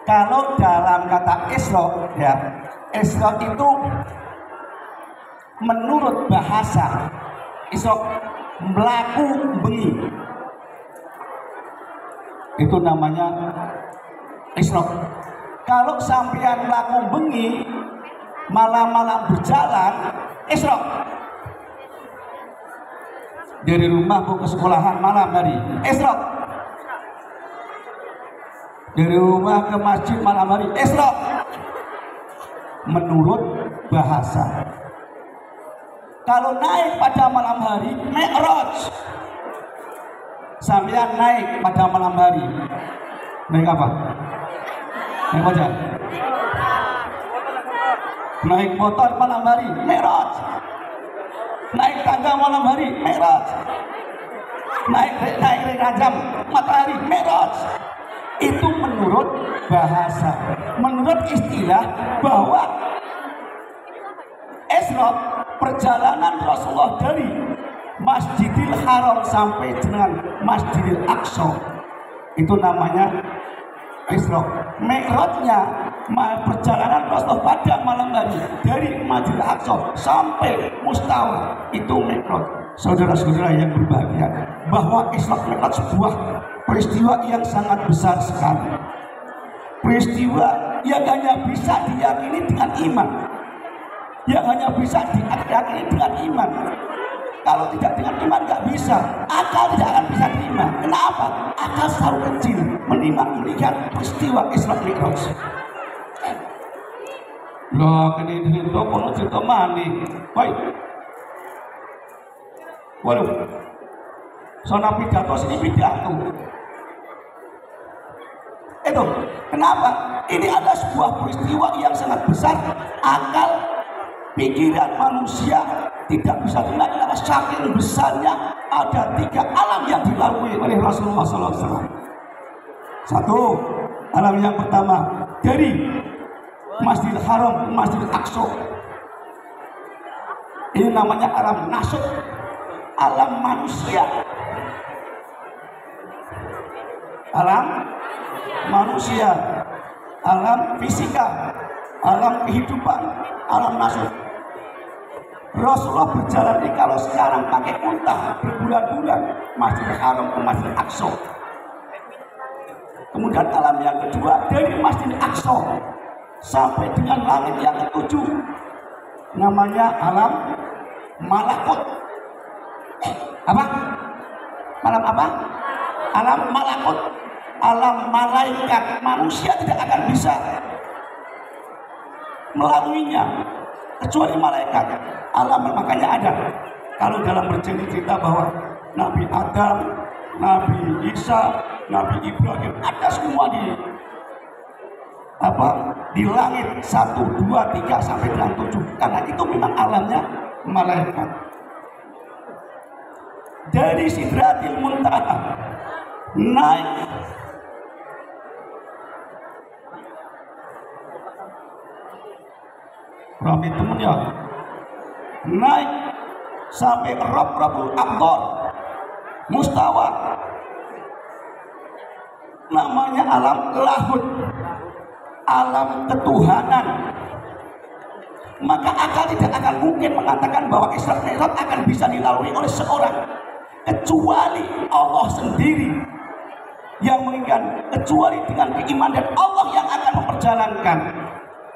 Kalau dalam kata Isra, ya, Isra itu menurut bahasa Isra melaku bengi, itu namanya Isra. Kalau sampean melaku bengi, malam-malam berjalan, Isra. Dari rumah ke sekolahan malam hari, Isra. Dari rumah ke masjid malam hari, Isra. Menurut bahasa. Kalau naik pada malam hari, Mi'raj. Sampean naik pada malam hari, naik apa? Naik apa? Naik motor malam hari, Mi'raj. Naik tangga malam hari, Mi'raj. Naik rajam matahari, Mi'raj. Itu menurut bahasa, menurut istilah bahwa Isra perjalanan Rasulullah dari Masjidil Haram sampai dengan Masjidil Aqsa, itu namanya Isra. Mi'rajnya perjalanan Rasulullah pada malam hari dari Masjidil Aqsa sampai Mustawa, itu Mi'raj. Saudara-saudara yang berbahagia, bahwa Isra Mi'raj sebuah peristiwa yang sangat besar sekali, peristiwa yang hanya bisa diyakini dengan iman, yang hanya bisa diyakini dengan iman. Kalau tidak dengan iman nggak bisa, akal tidak akan bisa terima. Kenapa? Akal selalu kecil melihat peristiwa Isra Mi'raj. Loh, ini toko cerita mani, baik. Waduh, soal pidato sini pidato. Itu kenapa? Ini adalah sebuah peristiwa yang sangat besar. Akal pikiran manusia tidak bisa terima. Kenapa? Saking besarnya ada 3 alam yang dilalui oleh Rasulullah SAW. Satu, alam yang pertama dari Masjidil Haram ke Masjidil Aqsa. Ini namanya alam nasuk, alam manusia. Alam manusia, alam fisika, alam kehidupan, alam nasib. Rasulullah berjalan ini kalau sekarang pakai unta berbulan-bulan, Masjidil Haram ke Masjidil Aqsa. Kemudian alam yang kedua dari Masjidil Aqsa sampai dengan langit yang ke-7, namanya alam malakut. Apa? Malam apa? Alam malakut. Alam malaikat. Manusia tidak akan bisa melaluinya kecuali malaikat. Alam, makanya ada kalau dalam bercerita bahwa Nabi Adam, Nabi Isa, Nabi Ibrahim ada semua di langit 1, 2, 3 sampai dengan 7, karena itu memang alamnya malaikat. Dari Sidratil Muntaha naik Rami temen ya, naik sampai Rabbul Aqdar Mustawa, namanya alam lahud, alam ketuhanan. Maka akal tidak akan mungkin mengatakan bahwa Isra Mi'raj akan bisa dilalui oleh seorang kecuali Allah sendiri yang menginginkan, kecuali dengan keimanan dan Allah yang akan memperjalankan.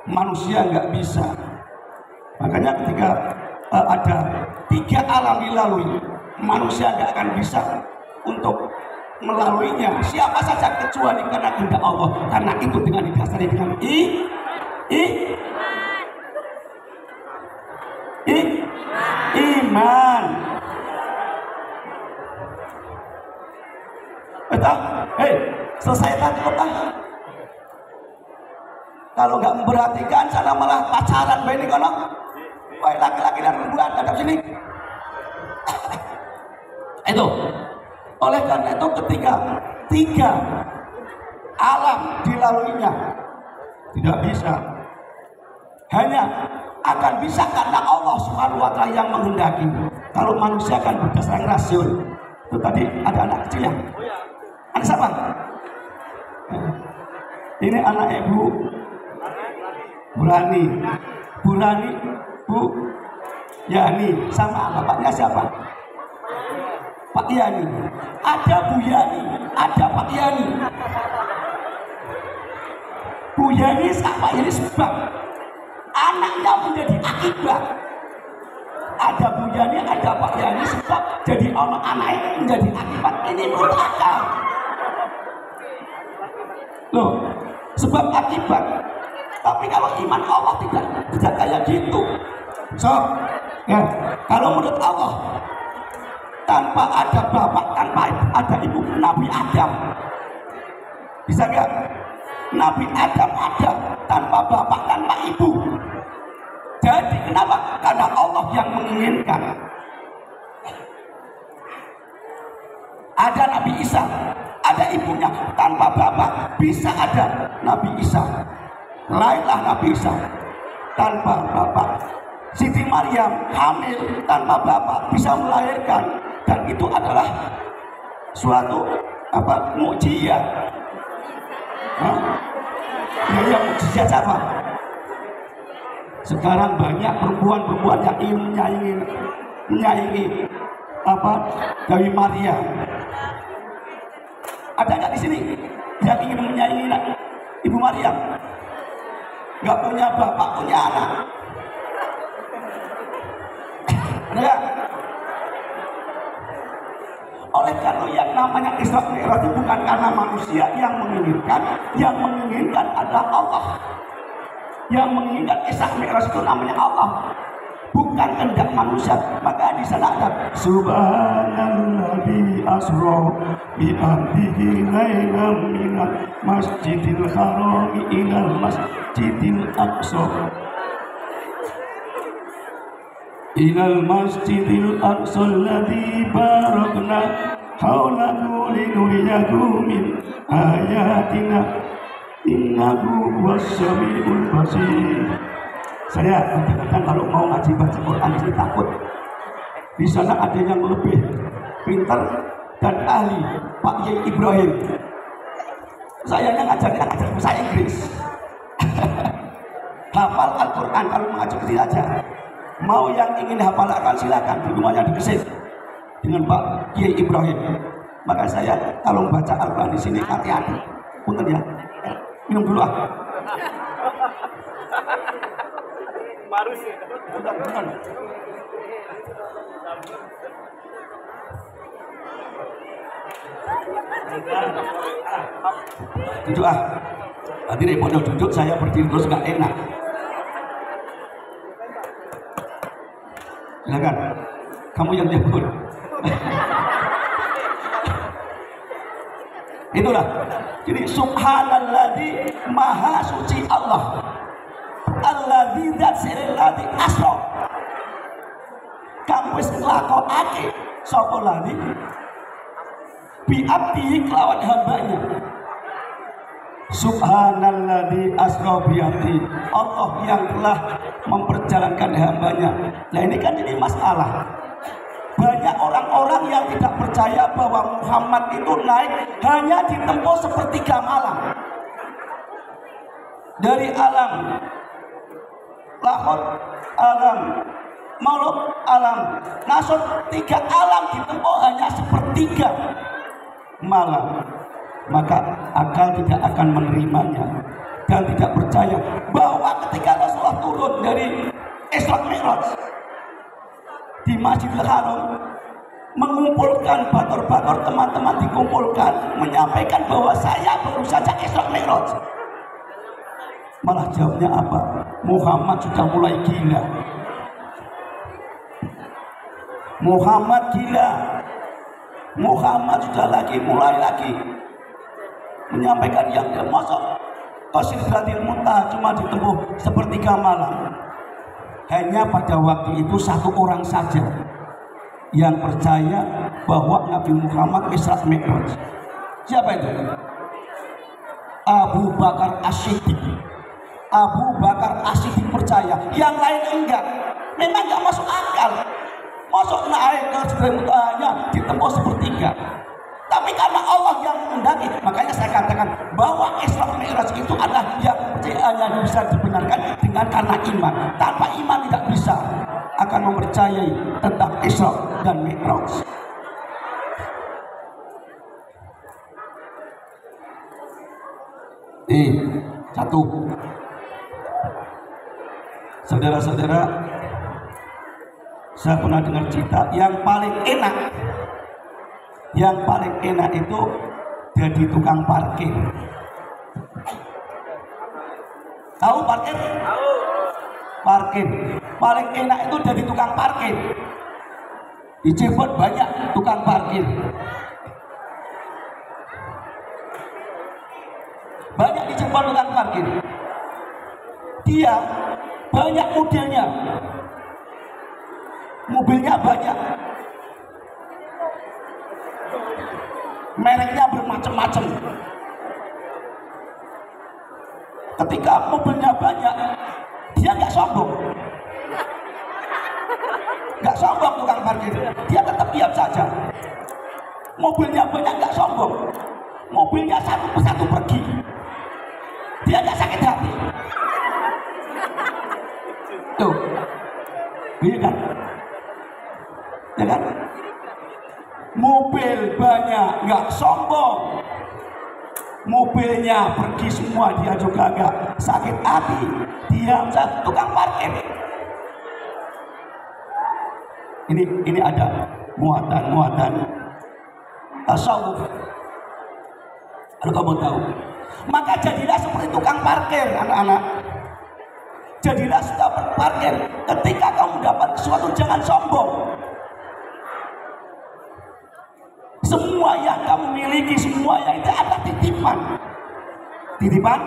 Manusia nggak bisa. Makanya ketika ada 3 alam dilalui, manusia nggak akan bisa untuk melaluinya. Siapa saja kecuali karena kehendak Allah. Karena itu dengan didasari dengan iman. Betul? Hei, selesai tadi kok. Kalau nggak memperhatikan, sana malah pacaran baik ini kono. Baik laki-laki dan perempuan datang sini. Itu. Oleh karena itu ketika 3 alam dilaluinya tidak bisa. Hanya akan bisa karena Allah Subhanahu wa Ta'ala yang menghendaki. Kalau manusia kan berdasarkan rasio. Itu tadi ada anak kecil ya. Anak siapa? Ini anak ibu Burani, Bu Yani, sama bapaknya siapa? Pak Yani. Ada Bu Yani, ada Pak Yani. Bu Yani sama ini sebab anaknya menjadi akibat. Ada Bu Yani, ada Pak Yani sebab jadi anaknya menjadi akibat. Ini menurut akal. Loh, sebab akibat. Tapi kalau iman Allah tidak kayak gitu. So, ya, kalau menurut Allah tanpa ada bapak, tanpa ada ibu, Nabi Adam bisa gak? Nabi Adam ada tanpa bapak, tanpa ibu. Jadi kenapa? Karena Allah yang menginginkan. Ada Nabi Isa, ada ibunya, tanpa bapak bisa ada Nabi Isa. Lahirlah Nabi Isa tanpa bapak. Siti Maryam hamil tanpa bapak bisa melahirkan, dan itu adalah suatu mukjizat. Yang mukjizat apa? Sekarang banyak perempuan-perempuan yang ingin menyaingi Dewi Maria. Ada nggak di sini yang ingin menyaingi Ibu Maryam? Nggak punya bapak, punya anak. Ya. Oleh karena yang namanya Isra Mi'raj itu bukan karena manusia yang menginginkan adalah Allah. Yang menginginkan Isra Mi'raj itu namanya Allah, bukan kehendak manusia. Maka di sana ada Subhanalladzi asra bi abdihi lailan minal masjidil haram ilal masjidil aqsa ilal masjidil aqsa alladzi barakna haulahu linuriyahu min ayatina innahu wassami'ul basir. Saya kadang-kadang kalau mau ngaji baca Quran ini takut. Di sana ada yang lebih pintar dan ahli, Pak Yai Ibrahim. Saya yang ngajar bahasa Inggris. Hafal Al-Quran kalau mengajar kecil aja. Mau yang ingin hafal akan silakan, di rumahnya di Gresik dengan Pak Yai Ibrahim. Maka saya kalau membaca Al-Quran di sini hati-hati. Punten ya. Minum dulu ah. Marus ya. Bukan. Duduk ah. Nanti repotnya duduk, saya berdiri terus nggak enak. Silakan. Kamu yang jemput. Itulah. Jadi subhanalladzi maha suci Allah. Alladzi dzatsilladzi asra. Kang wis nglakokake sapa lali bi abdi kelawan hambanya. Subhanalladzi asra bi abdi. Allah yang telah memperjalankan hambanya. Nah ini kan jadi masalah. Banyak orang-orang yang tidak percaya bahwa Muhammad itu naik hanya ditempuh sepertiga malam. Dari alam lahot, alam maulud, alam nasr, 3 alam ditempuh hanya sepertiga malam. Maka akal tidak akan menerimanya dan tidak percaya bahwa ketika Rasulullah turun dari Isra Mi'raj di Masjidil Haram, mengumpulkan bator-bator teman-teman, dikumpulkan menyampaikan bahwa saya baru saja Isra Mi'raj. Malah jawabnya apa? Muhammad sudah mulai gila. Muhammad gila. Muhammad sudah mulai lagi menyampaikan yang dia masuk ke Sidratil Muntaha cuma ditempuh sepertiga malam. Hanya pada waktu itu 1 orang saja yang percaya bahwa Nabi Muhammad Isra Mi'raj. Siapa itu? Abu Bakar As-Siddiq. Abu Bakar As-Siddiq percaya, yang lain enggak. Memang enggak masuk akal. Masuk naik ke Sidratil Muntahanya ditempuh sepertiga. Tapi karena Allah yang mendaki. Makanya saya katakan bahwa Isra Mi'raj itu adalah yang bisa dibenarkan dengan karena iman. Tanpa iman tidak bisa akan mempercayai tentang Isra dan Mi'raj. Satu, saudara-saudara, saya pernah dengar cerita yang paling enak itu jadi tukang parkir. Tahu parkir? Parkir paling enak itu jadi tukang parkir. Di Cirebon banyak tukang parkir. Banyak di Cirebon tukang parkir. Dia banyak modelnya. Mobilnya banyak. Mereknya bermacam-macam. Ketika mobilnya banyak, dia nggak sombong. Nggak sombong tukang parkir. Dia tetap diam saja. Mobilnya banyak, nggak sombong. Mobilnya satu persatu pergi. Dia nggak sakit hati. Tuh, iya kan? Ya kan? Mobil banyak, nggak sombong. Mobilnya pergi semua, dia juga nggak sakit hati. Diam saja, tukang parkir. Ini ada muatan tasawuf. Kalau kamu tahu, maka jadilah seperti tukang parkir, anak-anak. Jadilah suka berparkir. Ketika kamu dapat sesuatu, jangan sombong. Semua yang kamu miliki, semua yang itu adalah titipan. Titipan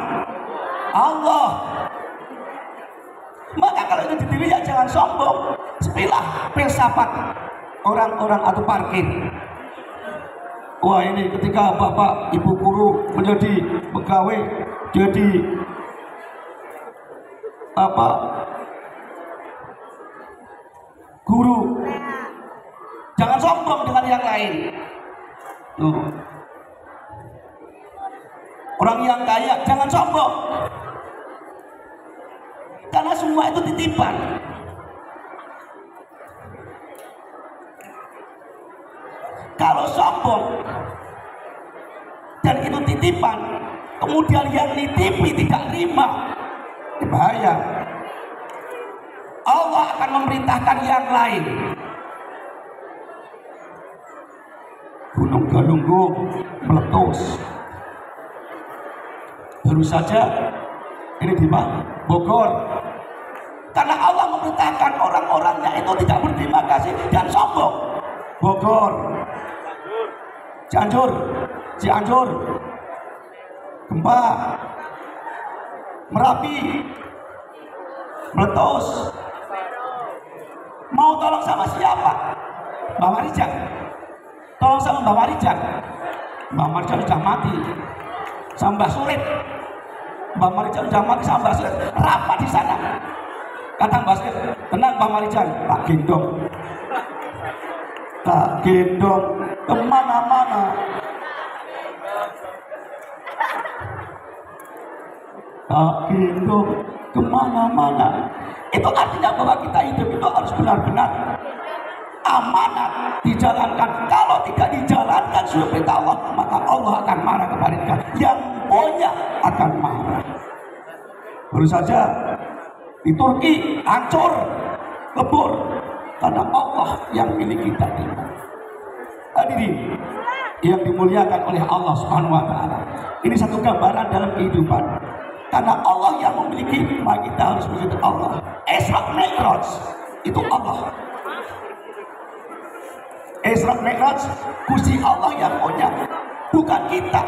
Allah. Maka kalau itu dipilih, ya jangan sombong. Sepilah filsafat orang-orang atau parkir. Wah, ini ketika bapak ibu guru menjadi pegawai, jadi guru, jangan sombong dengan yang lain. Tuh. Orang yang kaya jangan sombong, karena semua itu titipan. Kalau sombong dan itu titipan, kemudian yang nitipi tidak terima, bahaya. Allah akan memerintahkan yang lain. Gunung Galunggung meletus. Baru saja ini di Bogor. Karena Allah memerintahkan orang-orangnya itu tidak berterima kasih dan sombong. Bogor, Cianjur, gempa, Merapi, meletus. Mau tolong sama siapa? Mbak Marijan. Tolong sama Mbak Marijan. Mbak Marijan sudah mati. Sama Mbak Sulit. Mbak Marijan sudah mati sama Mbak Sulit. Rapat di sana. Kata Mbak Sulit, tenang Mbak Marijan. Tak gendong kemana-mana. Tak gendong kemana-mana. Itu artinya bahwa kita hidup itu harus benar-benar amanat dijalankan. Kalau tidak dijalankan sesuai perintah Allah, maka Allah akan marah kepada kita. Yang punya akan marah. Baru saja di Turki hancur, lebur, karena Allah yang miliki tadi. Hadirin yang dimuliakan oleh Allah Subhanahu wa taala. Ini satu gambaran dalam kehidupan. Karena Allah yang memiliki, maka kita harus mengikuti Allah. Isra Mi'raj itu Allah. Isra Mi'raj Gusti Allah yang punya, bukan kita.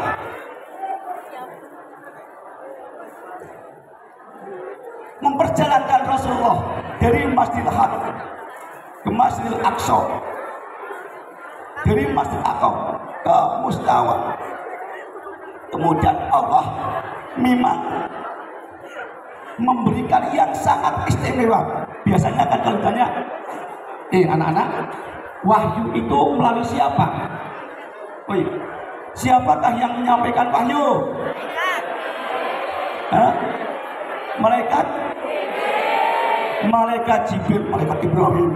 Memperjalankan Rasulullah dari Masjidil Haram ke Masjidil Aqsa, dari Masjidil Aqsa ke Mustawa. Kemudian Allah memang memberikan yang sangat istimewa. Biasanya kan kalau tanya, anak-anak, wahyu itu melalui siapa? Oh iya, Siapakah yang menyampaikan wahyu? Malaikat? Malaikat Jibril, malaikat Ibrahim.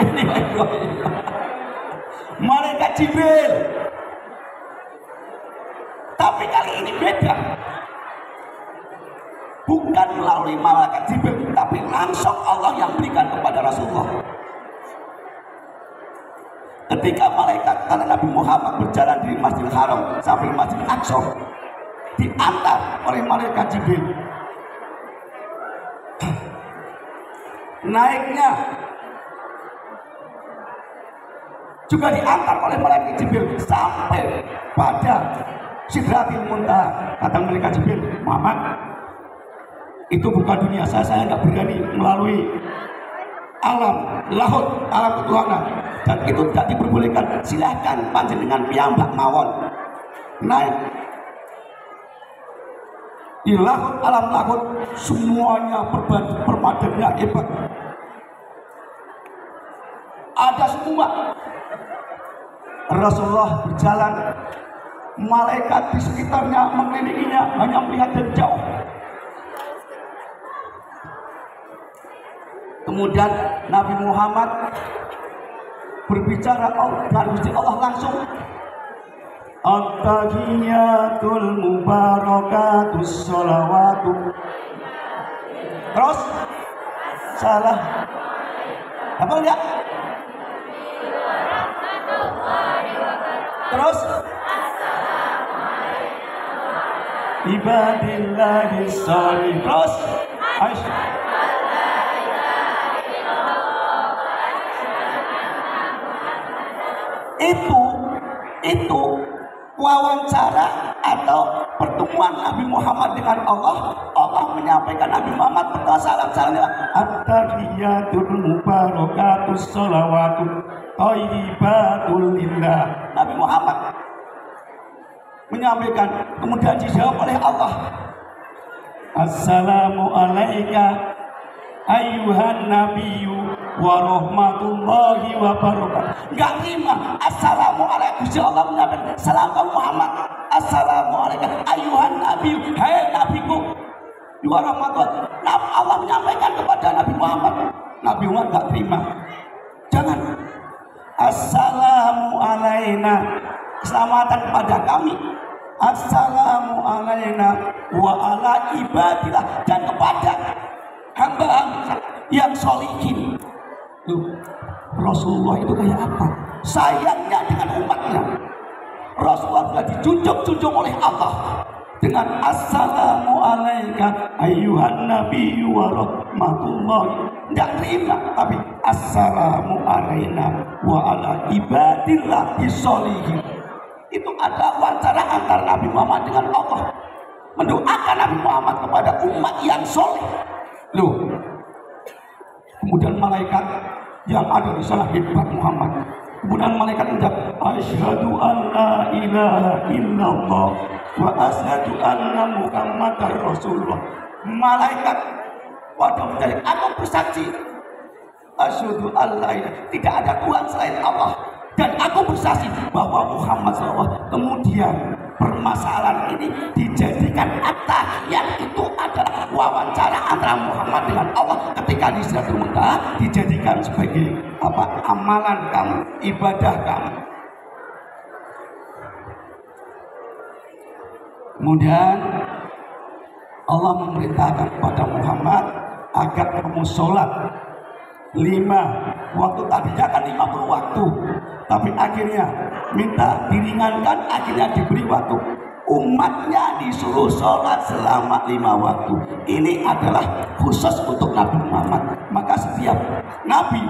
Ini Ibrahim. Malaikat Jibril. Tapi kali ini beda. Bukan melalui malaikat Jibril, tapi langsung Allah yang berikan kepada Rasulullah. Ketika malaikat karena Nabi Muhammad berjalan dari Masjidil Haram sampai Masjidil Aqsa, diantar oleh malaikat Jibril. Naiknya juga diantar oleh malaikat Jibril sampai pada Sidratil Muntaha. Kata malaikat Jibril, Muhammad, itu bukan dunia saya nggak berani melalui alam laut, alam ketuhanan, dan itu tidak diperbolehkan. Silakan panjenengan piyambak mawon naik di laut, alam laut, semuanya permadanya hebat, ada semua. Rasulullah berjalan, malaikat di sekitarnya mengelilinginya, hanya melihat dari jauh. Kemudian Nabi Muhammad berbicara dan Allah langsung, at-tahiyatul mubarakatus sholawatu. Terus salah apa enggak? Terus ibadillahi sholih. Terus itu wawancara atau pertemuan Nabi Muhammad dengan Allah. Allah menyampaikan Nabi Muhammad pertama salamnya at-tahiyatul mubarakatus sholawatu thayyibatul lillah. Nabi Muhammad menyampaikan, kemudian dijawab oleh Allah, assalamu alayka ayyuhan nabiyyu wa rahmatullahi wa barakatuh. Enggak terima. Assalamualaikum. Allah menyampaikan salam Muhammad. Assalamualaikum ayyuhan nabiyyu, hai nabiku, wa rahmatullahi. Allah menyampaikan kepada Nabi Muhammad. Nabi Muhammad enggak terima. Jangan. Assalamu alaina, keselamatan kepada kami. Assalamu alaina wa ala ibadillah, dan kepada hamba-hamba yang sholihin. Rasulullah itu kayak apa? Sayangnya dengan umatnya. Rasulullah sudah dijunjung-junjung oleh Allah dengan assalamu alaika ayyuhan nabiyyu wa rahmatullahi. Tidak terima, tapi assalamu alaina wa ala ibadillahi sholihin. Itu ada wawancara antara Nabi Muhammad dengan Allah, mendoakan Nabi Muhammad kepada umat yang soleh. Kemudian malaikat yang ada di sana hebat Muhammad. Kemudian malaikat menjawab, asyhadu an la ilaha illallah wa asyhadu anna muhammadar rasulullah. Malaikat pada menjadi, aku bersaksi asyhadu an la ilaha, tidak ada Tuhan selain Allah, dan aku bersaksi bahwa Muhammad SAW. Kemudian permasalahan ini dijadikan at-tahiyat, itu adalah wawancara antara Muhammad dengan Allah ketika di Sidratul Muntaha, dijadikan sebagai apa? Amalan kamu, ibadah kamu. Kemudian Allah memerintahkan kepada Muhammad agar kamu sholat 5 waktu, tadinya kan 50 waktu, tapi akhirnya minta diringankan, akhirnya diberi waktu. Umatnya disuruh sholat selama 5 waktu. Ini adalah khusus untuk Nabi Muhammad. Maka setiap nabi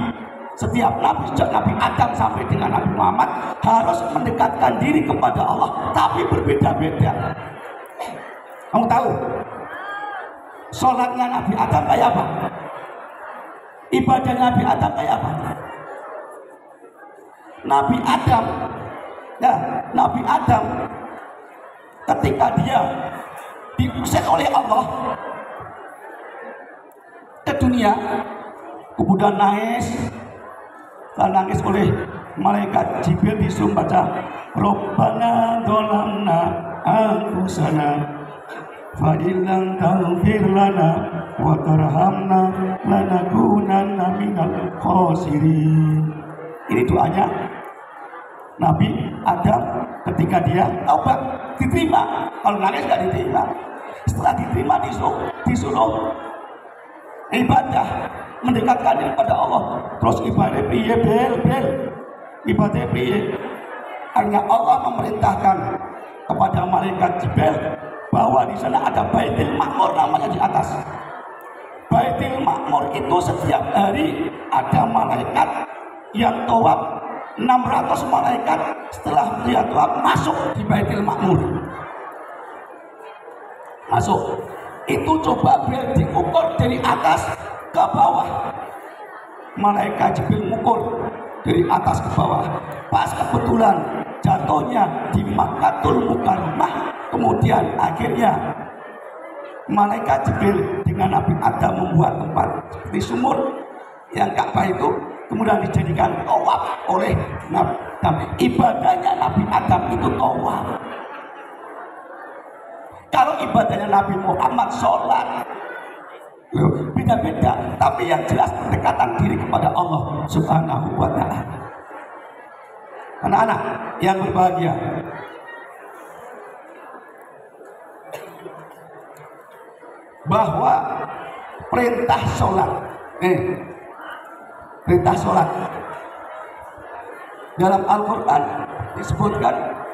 sejak Nabi Adam sampai dengan Nabi Muhammad harus mendekatkan diri kepada Allah, tapi berbeda-beda. Kamu tahu sholatnya Nabi Adam kayak apa? Ibadah Nabi Adam kayak apa? Nabi Adam ketika dia diusir oleh Allah ke dunia, kemudian nangis oleh malaikat Jibril disuruh baca Rabbana dzalamna anfusana fa illam taghfir lana wa tarhamna lanakunanna minal khasirin. Ini doanya Nabi Adam ketika dia taubat, diterima. Kalau nangis nggak diterima. Setelah diterima disuruh ibadah, mendekatkan diri kepada Allah. Terus ibadah piye bel ibadah piye? Hanya Allah memerintahkan kepada malaikat Jibril bahwa di sana ada Baitul Ma'mur namanya di atas. Baitul Ma'mur itu setiap hari ada malaikat yang tawaf, 600 malaikat setelah dia tawaf masuk di Baitul Ma'mur. Masuk. Itu coba biar diukur dari atas ke bawah. Malaikat Jibril mengukur dari atas ke bawah. Pas kebetulan jatuhnya di Makkatul Mukarramah. Kemudian akhirnya malaikat Jibril dengan Nabi Adam membuat tempat seperti sumur yang Ka'bah itu, kemudian dijadikan tawaf oleh Nabi Adam. Ibadahnya Nabi Adam itu tawaf. Kalau ibadahnya Nabi Muhammad sholat, beda-beda, tapi yang jelas pendekatan diri kepada Allah Subhanahu wa ta'ala. Anak-anak yang berbahagia, bahwa perintah sholat, perintah sholat dalam Al-Quran disebutkan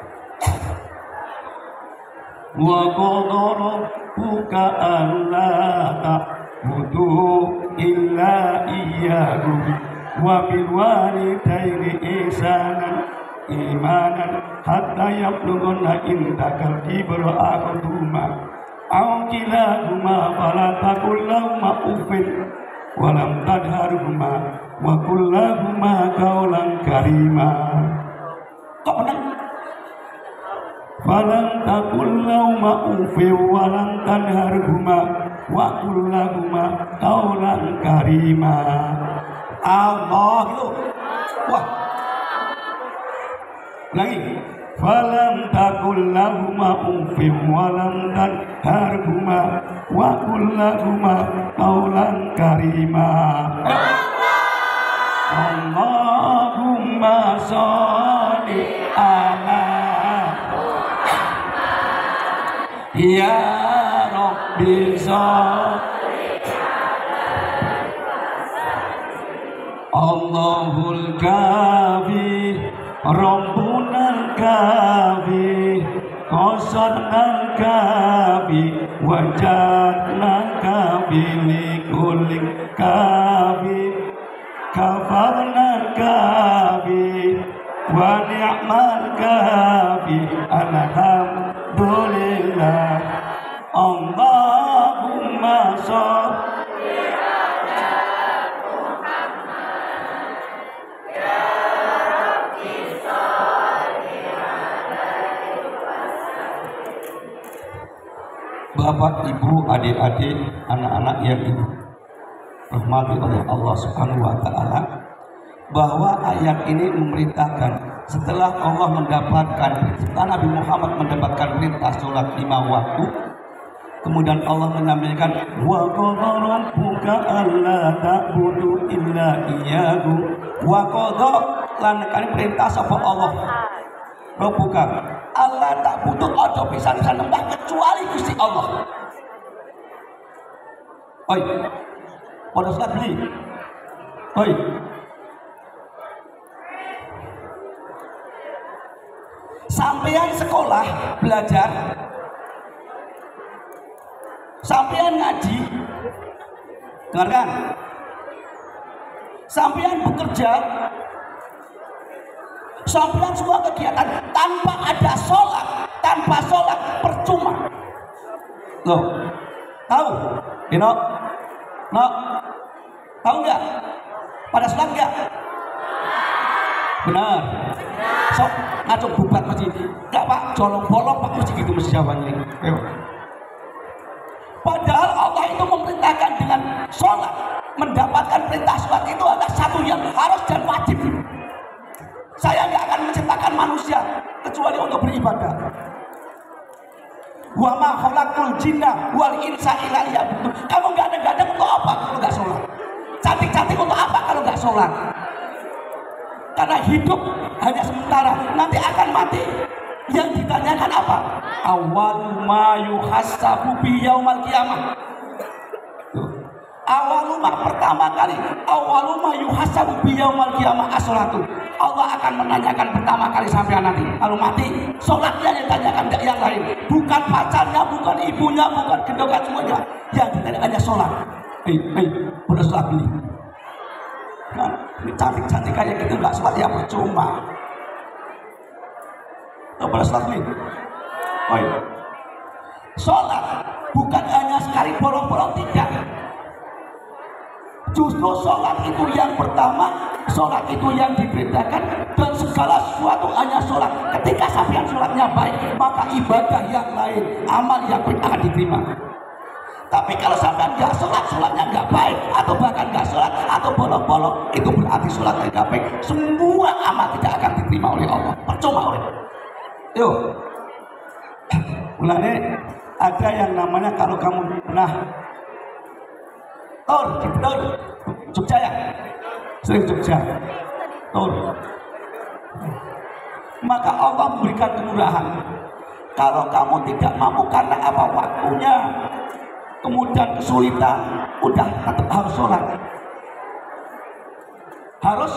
wa qadha rabbuka alla ta'budu illa iyyahu wa bil walidaini ihsanan imanan hatta yablugha indakal kibra ahaduhuma aw kilahuma fala taqul lahumā uffin wa lam tadharhumā wa qul lahumā qawlan karīmā. Kok menang? Falam taqul lahumā uffin wa lam tadharhumā wa qul lahumā qawlan karīmā. Allah itu. Wah. Lagi. Falam taqul lahumā uffin wa lam tadharhumā wa qul lahumā qawlan karīmā. Allahumma sholli ala ya Rabbi sholli Allahul kafi Rabbunal kafi qasadnal kafi wajadnal kafi likulik kafi kafarnal kafi wa ni'mal kafi alhamdulillah. Allahumma sholli ala Muhammad ya Rabbi sholli alaihi wasallam. Bapak, Ibu, adik-adik, anak-anak yang dirahmati oleh Allah Subhanahu wa ta'ala, bahwa ayat ini memerintahkan setelah Allah mendapatkan, setelah Nabi Muhammad mendapatkan perintah sholat 5 waktu, kemudian Allah menyampaikan wa qadha rabbuka alla ta'budu illa iyyahu wa qadha lan kan perintah sapa Allah rabbuka alla ta'budu aja bisa nyembah kecuali Gusti Allah. Oi, pada saat beli, oi, sampean sekolah belajar, sampean ngaji, dengarkan, sampean bekerja, sampean semua kegiatan tanpa ada sholat, tanpa sholat percuma. Loh, tahu? Ino, no, tahu nggak? Pada sholat nggak? Benar. Sok ngaco bubat masjid. Enggak Pak, colong-bolong Pak mesti gitu mesti jawabannya. Padahal Allah itu memerintahkan dengan sholat. Mendapatkan perintah sholat itu adalah satu yang harus dan wajib. Saya nggak akan menciptakan manusia kecuali untuk beribadah. Wa ma khalaqul jinna wal insa illa liya'budun. Kamu nggak ada gadang untuk apa kalau nggak sholat? Cantik-cantik untuk apa kalau nggak sholat? Karena hidup hanya sementara, nanti akan mati. Yang ditanyakan apa? Awal ma yuhassabu bi yaumal qiyamah. Awaluma pertama kali, awaluma yuhasabu biyaumal qiyamah as-sholatu. Allah akan menanyakan pertama kali sampai nanti. Kalau mati, sholatnya yang ditanyakan, tidak yang lain. Bukan pacarnya, bukan ibunya, bukan gendokan semuanya. Yang ditanya hanya sholat. Udah sholat ini. Kan, ini cantik-cantik kayak gitu nggak sholat ya percuma. Udah sholat ini. Oh iya. Sholat bukan hanya sekali bolong-bolong, tidak. Justru sholat itu yang pertama, sholat itu yang diperintahkan, dan segala sesuatu hanya sholat. Ketika sampean sholatnya baik, maka ibadah yang lain, amal yang baik akan diterima. Tapi kalau sampean nggak sholat, sholatnya nggak baik, atau bahkan nggak sholat, atau bolong-bolong, itu berarti sholatnya nggak baik. Semua amal tidak akan diterima oleh Allah. Percuma oleh. Yuk, mulanya ada yang namanya kalau kamu pernah Tur, Jogja ya? Sering Jogja. Tur. Maka Allah memberikan kemurahan. Kalau kamu tidak mampu karena apa waktunya, kemudian kesulitan, udah tetap harus sholat. Harus.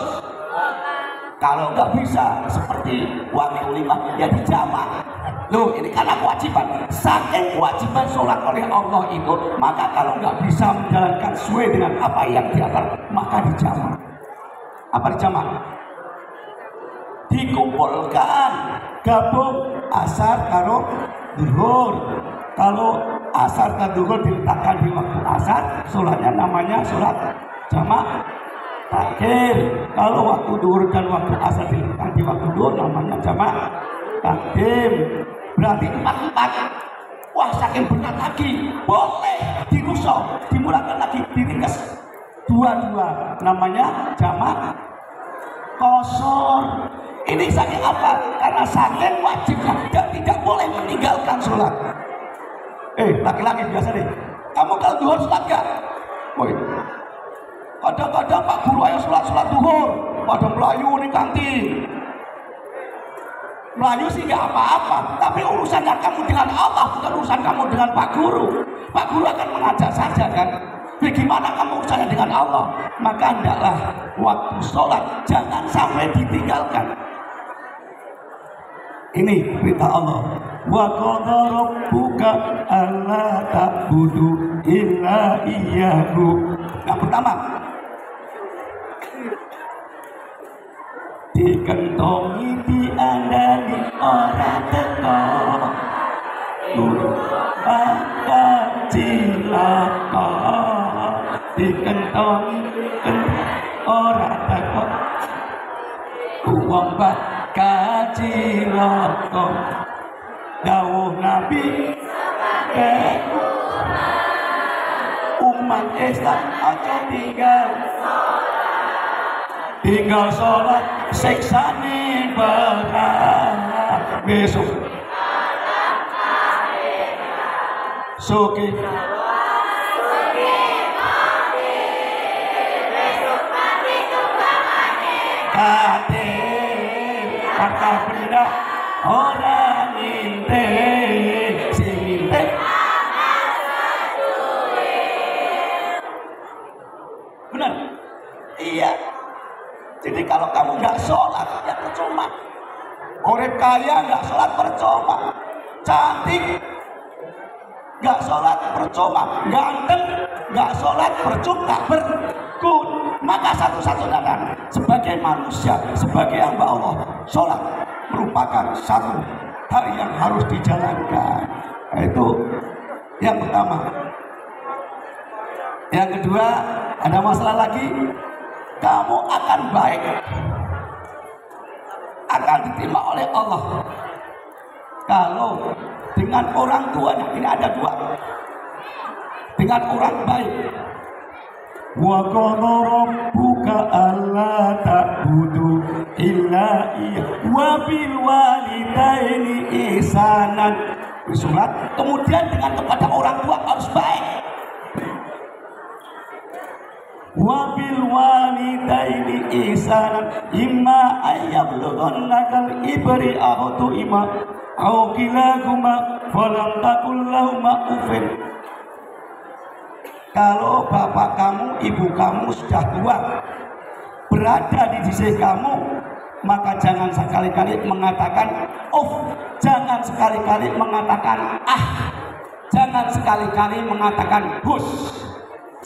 Kalau nggak bisa seperti waktu 5 ya dijamak. Loh, ini karena kewajiban. Saking kewajiban sholat oleh Allah itu, maka kalau nggak bisa menjalankan sesuai dengan apa yang diatur, maka dijamak. Apa dijamak? Dikumpulkan, gabung asar karo zuhur. Kalau asar dan zuhur diletakkan di waktu asar, sholatnya namanya sholat jamak takhir. Kalau waktu zuhur dan waktu asar diletakkan di waktu zuhur, namanya jamak takdim. Berarti 4. Wah, saking berat lagi, boleh dirusuk, dimulakan lagi, diringkas 2, namanya jamak qashar. Ini saking apa? Karena saking wajibnya dan tidak boleh meninggalkan sholat. Laki-laki biasa deh, kamu kalau duhur sholat gak? Woi, kadang-kadang Pak Guru ayo sholat duhur, pada melayu nih kantin. Melayu sih nggak apa-apa, tapi urusannya kamu dengan Allah, bukan urusan kamu dengan Pak Guru. Pak Guru akan mengajak saja kan. Bagaimana kamu urusannya dengan Allah? Maka hendaklah waktu sholat jangan sampai ditinggalkan. Ini perintah Allah. Wa qadha rabbuka alla ta'budu illa iyyahu. Yang pertama, dikentongi diandani ora teko maka cilaka. Dikentongi ora teko wong bakal cilaka. Dawuh Nabi umat Islam aja tinggal sholat siksane berat besok suki kate kata benda orang inte sing inte benar. Iya. Jadi kalau kamu nggak sholat ya percuma. Orang kaya nggak sholat percuma. Cantik nggak sholat percuma. Ganteng nggak sholat percuma. Berkun. Maka satu-satunya kan sebagai manusia, sebagai hamba Allah, sholat merupakan satu hal yang harus dijalankan. Itu yang pertama. Yang kedua, ada masalah lagi. Kamu akan baik, akan diterima oleh Allah kalau dengan orang tuanya. Ini ada 2. Dengan orang baik, Wa qadha rabbuka alla ta'budu illa iyyahu wa bil walidaini ihsanan. Surat. Kemudian dengan kepada orang tua harus baik. Wa bil walidaini ihsanan imma ayyablughanna ibri ahatu ima au kilahuma falam taqul lahuma uffin. Kalau bapak kamu, ibu kamu sudah tua, berada di sisi kamu, maka jangan sekali-kali mengatakan jangan sekali-kali mengatakan jangan sekali-kali mengatakan hus,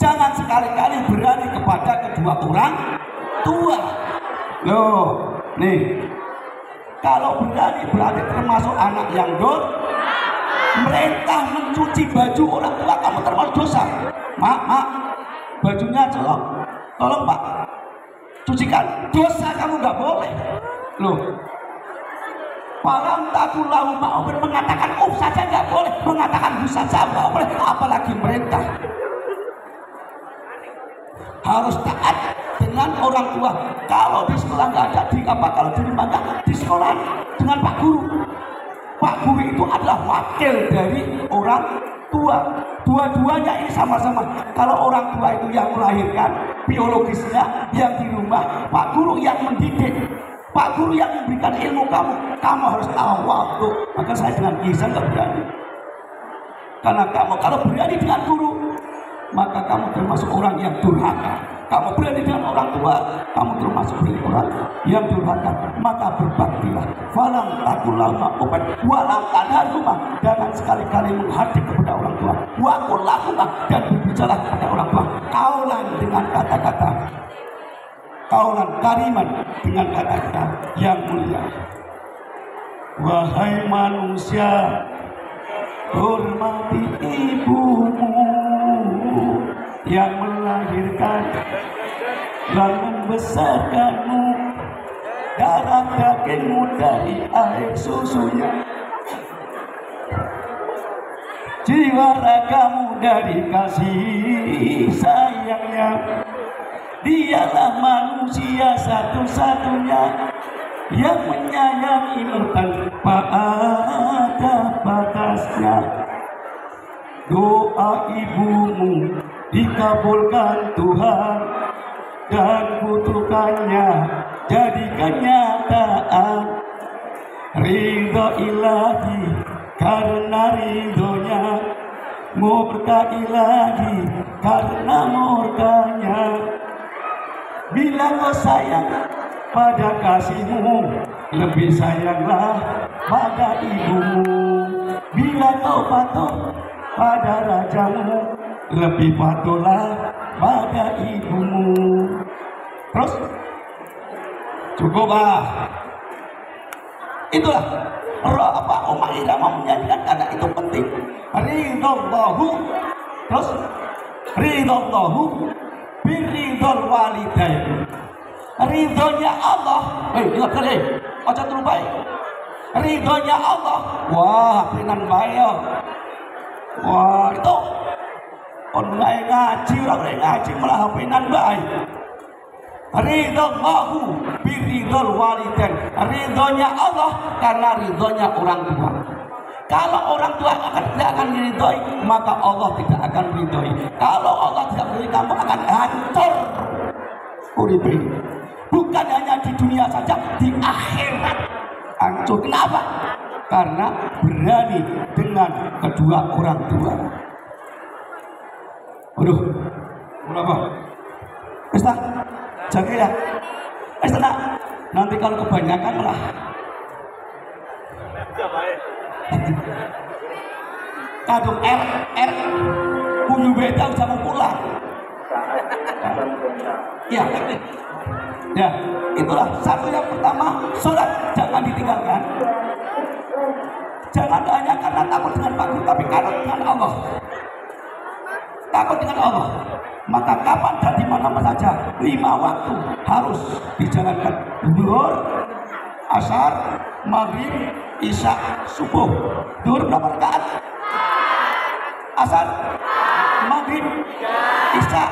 jangan sekali-kali berani kepada kedua orang tua. Loh, nih, kalau berani berarti termasuk anak yang merintah mencuci baju orang tua kamu termasuk dosa. Mak, bajunya tolong Pak, cucikan. Dosa kamu nggak boleh. Loh, palam takulahu ma'ufin, mengatakan saja nggak boleh, mengatakan saja nggak boleh, apalagi merintah. Harus taat dengan orang tua. Kalau di sekolah nggak ada, kalau di rumah nggak, di sekolah dengan Pak Guru. Pak Guru itu adalah wakil dari orang tua. Dua-duanya ini sama-sama. Kalau orang tua itu yang melahirkan, biologisnya yang di rumah, Pak Guru yang mendidik, Pak Guru yang memberikan ilmu kamu harus tahu waktu. Maka saya dengan kisah nggak berani. Karena kamu kalau berani dengan guru, maka kamu termasuk orang yang durhaka. Kamu berani dengan orang tua, kamu termasuk orang yang durhaka. Maka berbaktilah. Falam takulah ma'ufan walam tanharhuma, jangan sekali-kali menghardik kepada orang tua. Wa qul lahuma, dan berbicara kepada orang tua kaulan dengan kata-kata, kaulan kariman, dengan kata-kata yang mulia. Wahai manusia, hormati ibumu yang melahirkan dan membesarkanmu, darah dagingmu dari air susunya, jiwa ragamu dari kasih sayangnya. Dialah manusia satu-satunya yang menyayangimu tanpa ada batasnya. Doa ibumu dikabulkan Tuhan, dan kutukannya jadi kenyataan. Ridho ilahi karena ridhonya, murka ilahi karena murkanya. Bila kau sayang pada kasihmu, lebih sayanglah pada ibumu. Bila kau patuh pada rajamu, lebih patuhlah pada ibumu. Terus cukup itulah Umar Irama menyanyikan karena itu penting. Ridallahu, terus ridallahu biridul walidain. Ridhonya Allah, ingat kali, aja terlupai. Ridhonya Allah, wah penan bayo. Wah itu online ngaji, orang ngaji malah penan baik. Ridallahu biridul walidain. Ridhonya Allah karena ridhonya orang tua. Kalau orang tua tidak akan diridhoi, maka Allah tidak akan diridhoi. Kalau Allah tidak meridhoi, kamu akan hancur. Bukan hanya di dunia saja, di akhirat hancur. Kenapa? Karena berani dengan kedua orang tua. Waduh, berapa? Bisa, jaga ya. Bisa, nanti kalau kebanyakan malah. Kadung R punya beda sama pulang. Ya, itulah satu yang pertama, sholat jangan ditinggalkan. Jangan hanya karena takut dengan Pak Guru, tapi karena dengan Allah. Takut dengan Allah, maka kapan dan di mana saja 5 waktu harus dijalankan. Zuhur, asar, maghrib, isya, subuh. Zuhur berapa rakaat? Asar, maghrib, isya,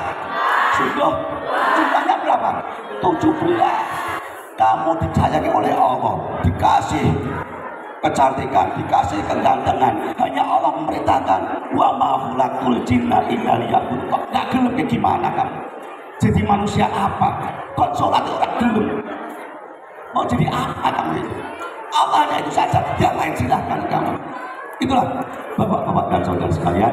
Sungguh jumlahnya berapa? 17. Kamu disayangi oleh Allah, dikasih kecantikan, dikasih kegantengan. Hanya Allah memerintahkan, wa ma khalaqtul jinna illa liya'budun. Kok gak gelem gimana kamu? Jadi manusia apa? Kok sholat itu gak gelem? Mau jadi apa kamu itu? Allahnya itu saja, yang lain silahkan kamu. Itulah bapak-bapak dan saudara sekalian,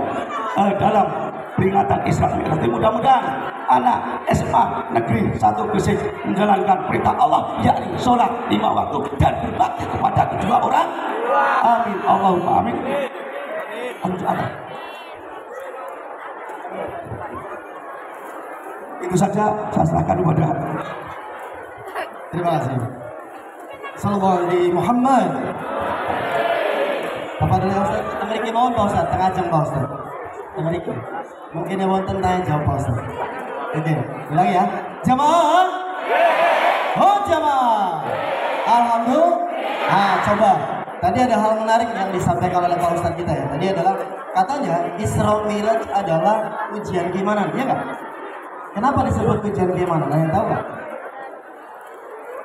dalam peringatan Isra Mi'raj, mudah-mudahan anak SMA Negeri 1 Gresik menjalankan perintah Allah, yakni sholat 5 waktu dan berbakti kepada kedua orang. Amin, Allahumma amin. Itu saja, saya serahkan kepada. Terima kasih. Sallallahu alaihi Muhammad. Apa dulu Ustaz? Temeriki mohon Pak Ustaz, tengah jam Pak Ustaz. Temeriki. Mungkin yang wonten tanya jawab Pak Ustaz. Oke, ulang ya. Jamaah. Oh jamaah. Alhamdulillah. Nah, coba. Tadi ada hal menarik yang disampaikan oleh Pak Ustaz kita ya. Tadi adalah katanya Isra Mi'raj adalah ujian keimanan, ya nggak? Kenapa disebut ujian keimanan? Ada yang tahu nggak?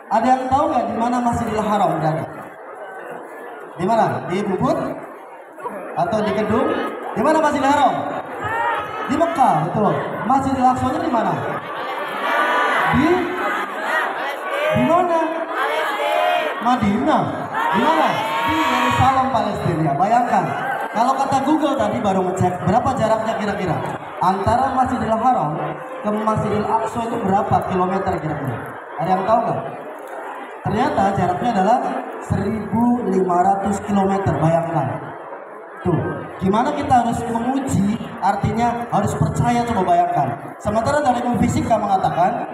Ada yang tahu nggak di mana Masjidil Haram berada? Di mana? Di Ubud? Atau di Kedung? Di mana Masjidil Haram? Di Mekah, betul. Masjidil Aqsa-nya di mana? Di mana? Madinah. Di mana? Di Yerusalem, Palestina. Bayangkan, kalau kata Google tadi baru ngecek berapa jaraknya kira-kira antara Masjidil Haram ke Masjidil Aqsa itu berapa kilometer kira-kira? Ada yang tahu nggak? Ternyata jaraknya adalah 1.500 km. Bayangkan. Tuh, gimana kita harus menguji? Artinya harus percaya, coba bayangkan. Sementara dari ilmu fisika mengatakan,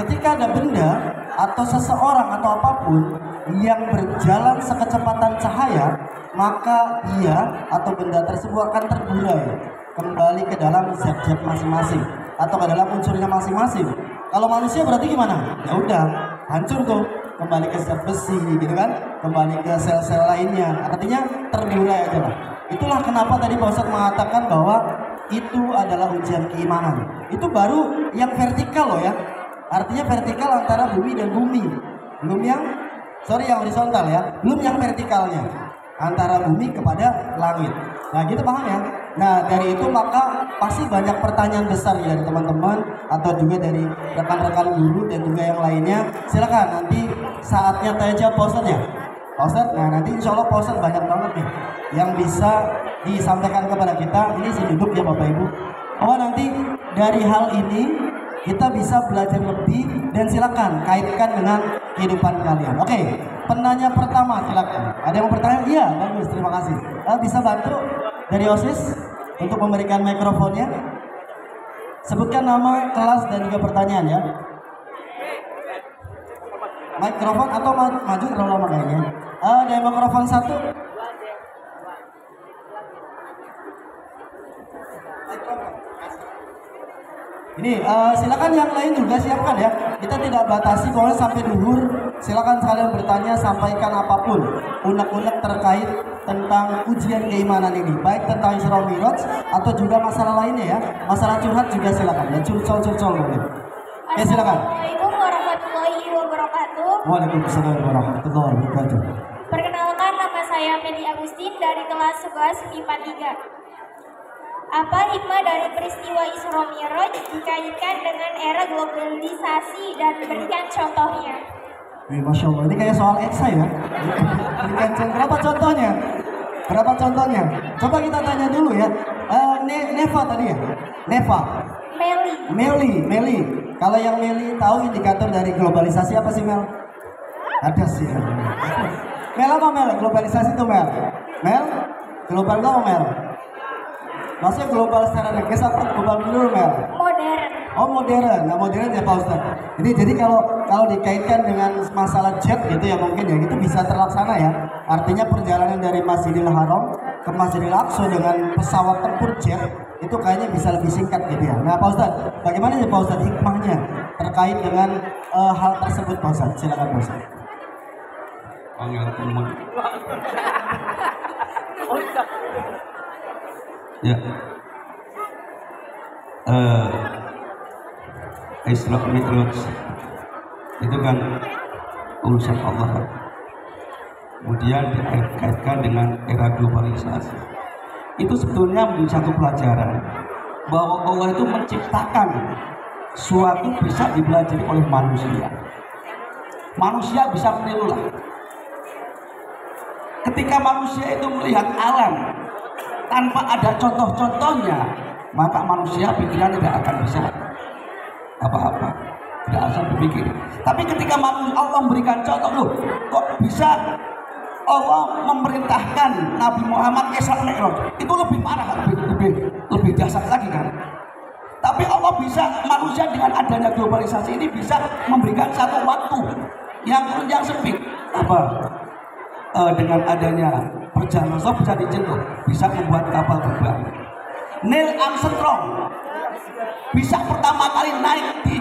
ketika ada benda atau seseorang atau apapun yang berjalan sekecepatan cahaya, maka dia atau benda tersebut akan terburai kembali ke dalam zat-zat masing-masing atau ke dalam unsurnya masing-masing. Kalau manusia berarti gimana? Ya udah, hancur tuh, kembali ke zat besi gitu kan, kembali ke sel-sel lainnya. Artinya terburai aja lah. Itulah kenapa tadi Pak Ustadz mengatakan bahwa itu adalah ujian keimanan. Itu baru yang vertikal loh ya. Artinya vertikal antara bumi dan bumi. Belum yang horizontal ya. Belum yang vertikalnya antara bumi kepada langit. Nah gitu paham ya. Nah dari itu maka pasti banyak pertanyaan besar ya dari teman-teman atau juga dari rekan-rekan guru dan juga yang lainnya. Silakan nanti saatnya tanya jawab Pak Ustadz ya. Pak Ustadz, nah nanti insya Allah Pak Ustadz banyak banget nih yang bisa disampaikan kepada kita. Ini sih duduk ya Bapak Ibu. Oh nanti dari hal ini kita bisa belajar lebih dan silakan kaitkan dengan kehidupan kalian. Oke, penanya pertama silakan. Ada yang mau bertanya? Iya, bagus, terima kasih. Bisa bantu dari OSIS untuk memberikan mikrofonnya. Sebutkan nama, kelas dan juga pertanyaan ya. Mikrofon atau maju terlalu lama kayaknya. Ada mikrofon satu. Ini silakan yang lain juga siapkan ya. Kita tidak batasi, pokoknya sampai duhur. Silakan sekalian bertanya, sampaikan apapun unek-unek terkait tentang ujian keimanan ini, baik tentang Isra Mi'raj atau juga masalah lainnya ya. Masalah curhat juga silakan ya, curcol boleh. Ya silakan. Assalamualaikum warahmatullahi wabarakatuh. Waalaikumsalam warahmatullahi wabarakatuh. Perkenalkan, nama saya Meli Agustin dari kelas 11 MIPA 3. Apa hikmah dari peristiwa Isra Mi'raj dikaitkan dengan era globalisasi dan berikan contohnya? Masya Allah, ini kayak soal Eksa ya. Berikan berapa contohnya? Berapa contohnya? Coba kita tanya dulu ya. Neva tadi ya? Neva. Meli. Kalau yang Meli tahu indikator dari globalisasi apa sih Mel? Ada sih. Mel apa Mel? Globalisasi itu Mel? Mel? Global apa Mel? Maksudnya global secara negatif atau global dulu Mel? Modern. Oh modern, nah modern ya Pak Ustadz. Jadi kalau dikaitkan dengan masalah jet gitu ya mungkin ya itu bisa terlaksana ya. Artinya perjalanan dari Masjidil Haram ke Masjidil Aqsa dengan pesawat tempur jet itu kayaknya bisa lebih singkat gitu ya. Nah Pak Ustadz, bagaimana sih Pak Ustadz hikmahnya terkait dengan hal tersebut Pak Ustadz? Silakan Pak Ustadz. Ya. Isra Mi'raj itu kan urusan Allah. Kemudian dikaitkan dengan era globalisasi. Itu sebetulnya menjadi satu pelajaran bahwa Allah itu menciptakan suatu bisa dipelajari oleh manusia. Manusia bisa menirulah. Ketika manusia itu melihat alam tanpa ada contoh-contohnya, maka manusia pikiran tidak akan bisa apa-apa, tidak asal berpikir. Tapi ketika Allah memberikan contoh, loh, kok bisa Allah memerintahkan Nabi Muhammad Isra Mi'raj, itu lebih parah, lebih dahsyat lagi kan. Tapi Allah bisa, manusia dengan adanya globalisasi ini bisa memberikan satu waktu yang sempit. Apa? Dengan adanya perjalanan bisa dijentuh, bisa membuat kapal terbang. Neil Armstrong bisa pertama kali naik di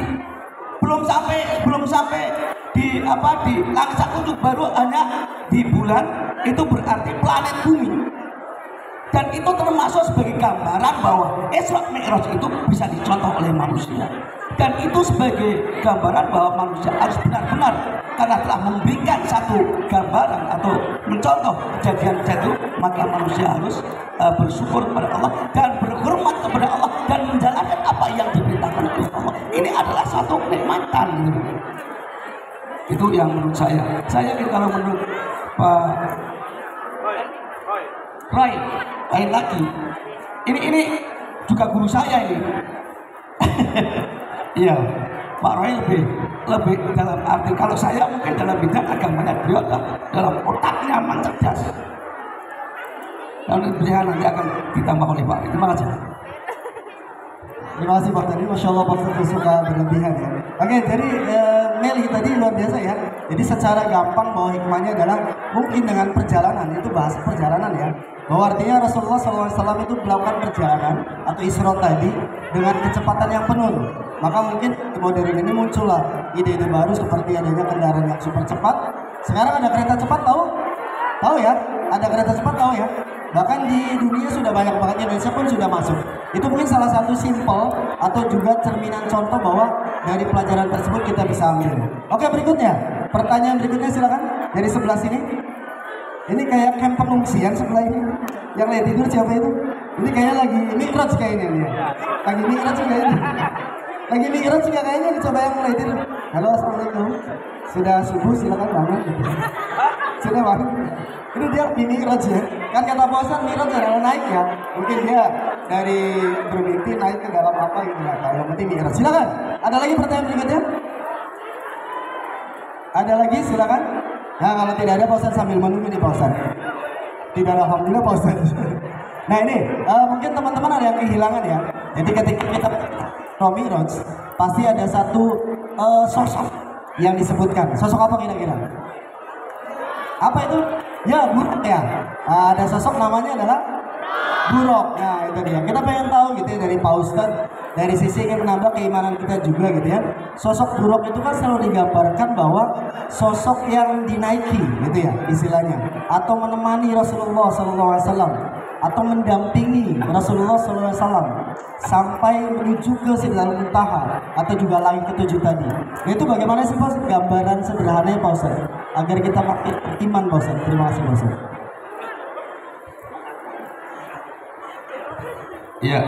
belum sampai di langkah untuk baru hanya di bulan, itu berarti planet bumi. Dan itu termasuk sebagai gambaran bahwa Isra Mi'raj itu bisa dicontoh oleh manusia. Dan itu sebagai gambaran bahwa manusia harus benar-benar, karena telah memberikan satu gambaran atau mencontoh kejadian itu, maka manusia harus bersyukur kepada Allah dan berhormat kepada Allah dan menjalankan apa yang diperintahkan oleh Allah. Ini adalah satu kenikmatan. Itu yang menurut saya. Saya yakin kalau menurut Pak Rai, lain lagi. Ini juga guru saya ini. Iya, Pak Roy lebih dalam arti, kalau saya mungkin dalam bidang agamanya, beliau dalam otaknya memang cerdas. Dan beliau nanti akan ditambah oleh Pak. Terima kasih. Terima kasih Pak tadi, Masya Allah Pak Ustadz suka berlebihan ya. Oke, jadi Meli tadi luar biasa ya. Jadi secara gampang bahwa hikmahnya adalah mungkin dengan perjalanan, itu bahasa perjalanan ya. Bahwa artinya Rasulullah SAW itu melakukan perjalanan atau Isra tadi dengan kecepatan yang penuh. Maka mungkin di modern ini muncullah ide-ide baru seperti adanya kendaraan yang super cepat. Sekarang ada kereta cepat, tahu? Tahu ya? Ada kereta cepat, tahu ya? Bahkan di dunia sudah banyak banget, Indonesia pun sudah masuk. Itu mungkin salah satu simpel atau juga cerminan contoh bahwa dari pelajaran tersebut kita bisa ambil. Oke, berikutnya. Pertanyaan berikutnya silakan dari sebelah sini. Ini kayak camp pengungsian sebelah ini. Yang lihat tidur siapa itu? Ini kayaknya lagi mi'raj kayaknya dia. Lagi mi'raj juga ini. Lagi mi'raj juga kayaknya, dicoba yang mulai tidur. Halo, assalamualaikum. Sudah subuh, silakan bangun. Sudah bangun. Ini dia di mi'raj ya. Kan kata bosan mi'raj adalah naik ya. Mungkin dia dari bermimpi naik ke dalam apa gitu ya. Yang penting mi'raj. Silakan. Ada lagi pertanyaan berikutnya? Ada lagi, silakan. Nah, kalau tidak ada Pak Ustadz sambil menunggu nih Pak Ustadz. Tidak, alhamdulillah Pak Ustadz. Nah ini, mungkin teman-teman ada yang kehilangan ya. Jadi ketika kita Mi'raj, pasti ada satu sosok yang disebutkan. Sosok apa kira-kira? Apa itu? Ya, buruk ya. Ada sosok namanya adalah buruk. Nah itu dia. Kita pengen tahu gitu ya dari Pak Ustadz. Dari sisi ingin menambah keimanan kita juga gitu ya. Sosok buruk itu kan selalu digambarkan bahwa sosok yang dinaiki gitu ya istilahnya, atau menemani Rasulullah SAW, atau mendampingi Rasulullah SAW sampai menuju ke Sidratul Muntaha atau juga langit ketujuh tadi. Itu bagaimana sih Pak gambaran sederhananya Pak Ustaz agar kita makin iman Pak Ustaz? Terima kasih Pak Ustaz. Ya.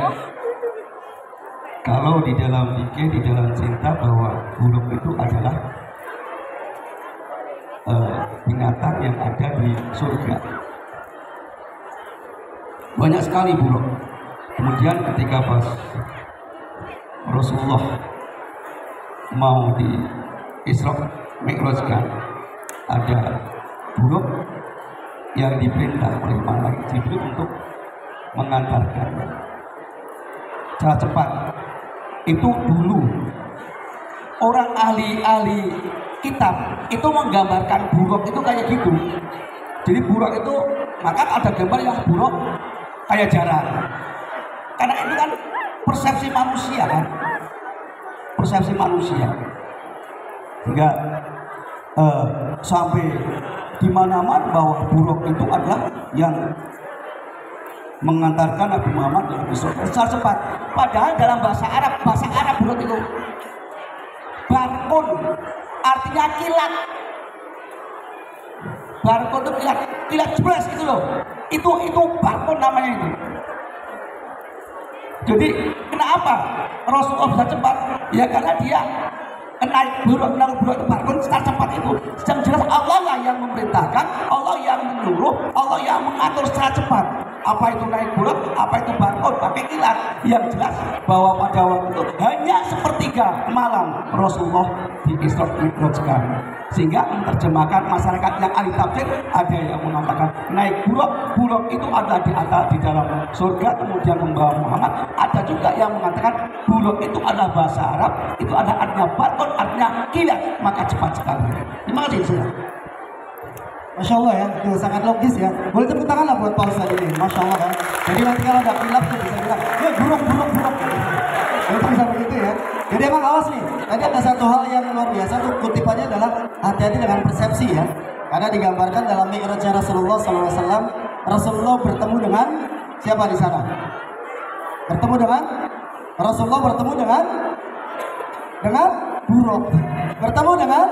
Kalau di dalam fikih, di dalam cinta, bahwa buruk itu adalah binatang yang ada di surga. Banyak sekali buruk. Kemudian ketika pas Rasulullah mau di Isra Mi'rajkan, ada buruk yang diperintah oleh malaikat Jibril untuk mengantarkannya secara cepat. Itu dulu orang ahli kitab itu menggambarkan buruk itu kayak gitu. Jadi buruk itu, maka ada gambar yang buruk kayak jaran. Karena itu kan persepsi manusia kan, persepsi manusia. Hingga sampai di mana-mana bahwa buruk itu adalah yang mengantarkan Nabi Muhammad ke surga secara cepat. Padahal dalam bahasa Arab buruk itu barkun, artinya kilat. Barkun itu kilat jelas gitu loh. Itu barkun namanya itu. Jadi kenapa Rasulullah bisa cepat? Ya karena dia naik buruk itu barkun secara cepat itu. Yang jelas Allah lah yang memerintahkan, Allah yang menyuruh, Allah yang mengatur secara cepat. Apa itu naik buruk, apa itu barkun, pakai kilat. Yang jelas bahwa pada waktu itu hanya sepertiga malam Rasulullah di Isra Mi'rajkan. Sehingga menerjemahkan masyarakat yang ahli tafsir, ada yang mengatakan naik buruk itu ada di atas di dalam surga kemudian membawa Muhammad. Ada juga yang mengatakan buruk itu adalah bahasa Arab, itu ada artinya barkun, artinya kilat, maka cepat sekali. Terima kasih. Masya Allah ya, itu sangat logis ya. Boleh tepuk tangan lah buat Pak Ustadz ini, Masya Allah kan. Jadi nanti kalau ada kilap tuh bisa bilang, buruk. Itu bisa begitu ya. Jadi emang awas nih, tadi ada satu hal yang luar biasa tuh kutipannya adalah hati-hati dengan persepsi ya. Karena digambarkan dalam Mi'rajnya Rasulullah SAW, Rasulullah bertemu dengan siapa di sana? Rasulullah bertemu dengan buruk. Bertemu dengan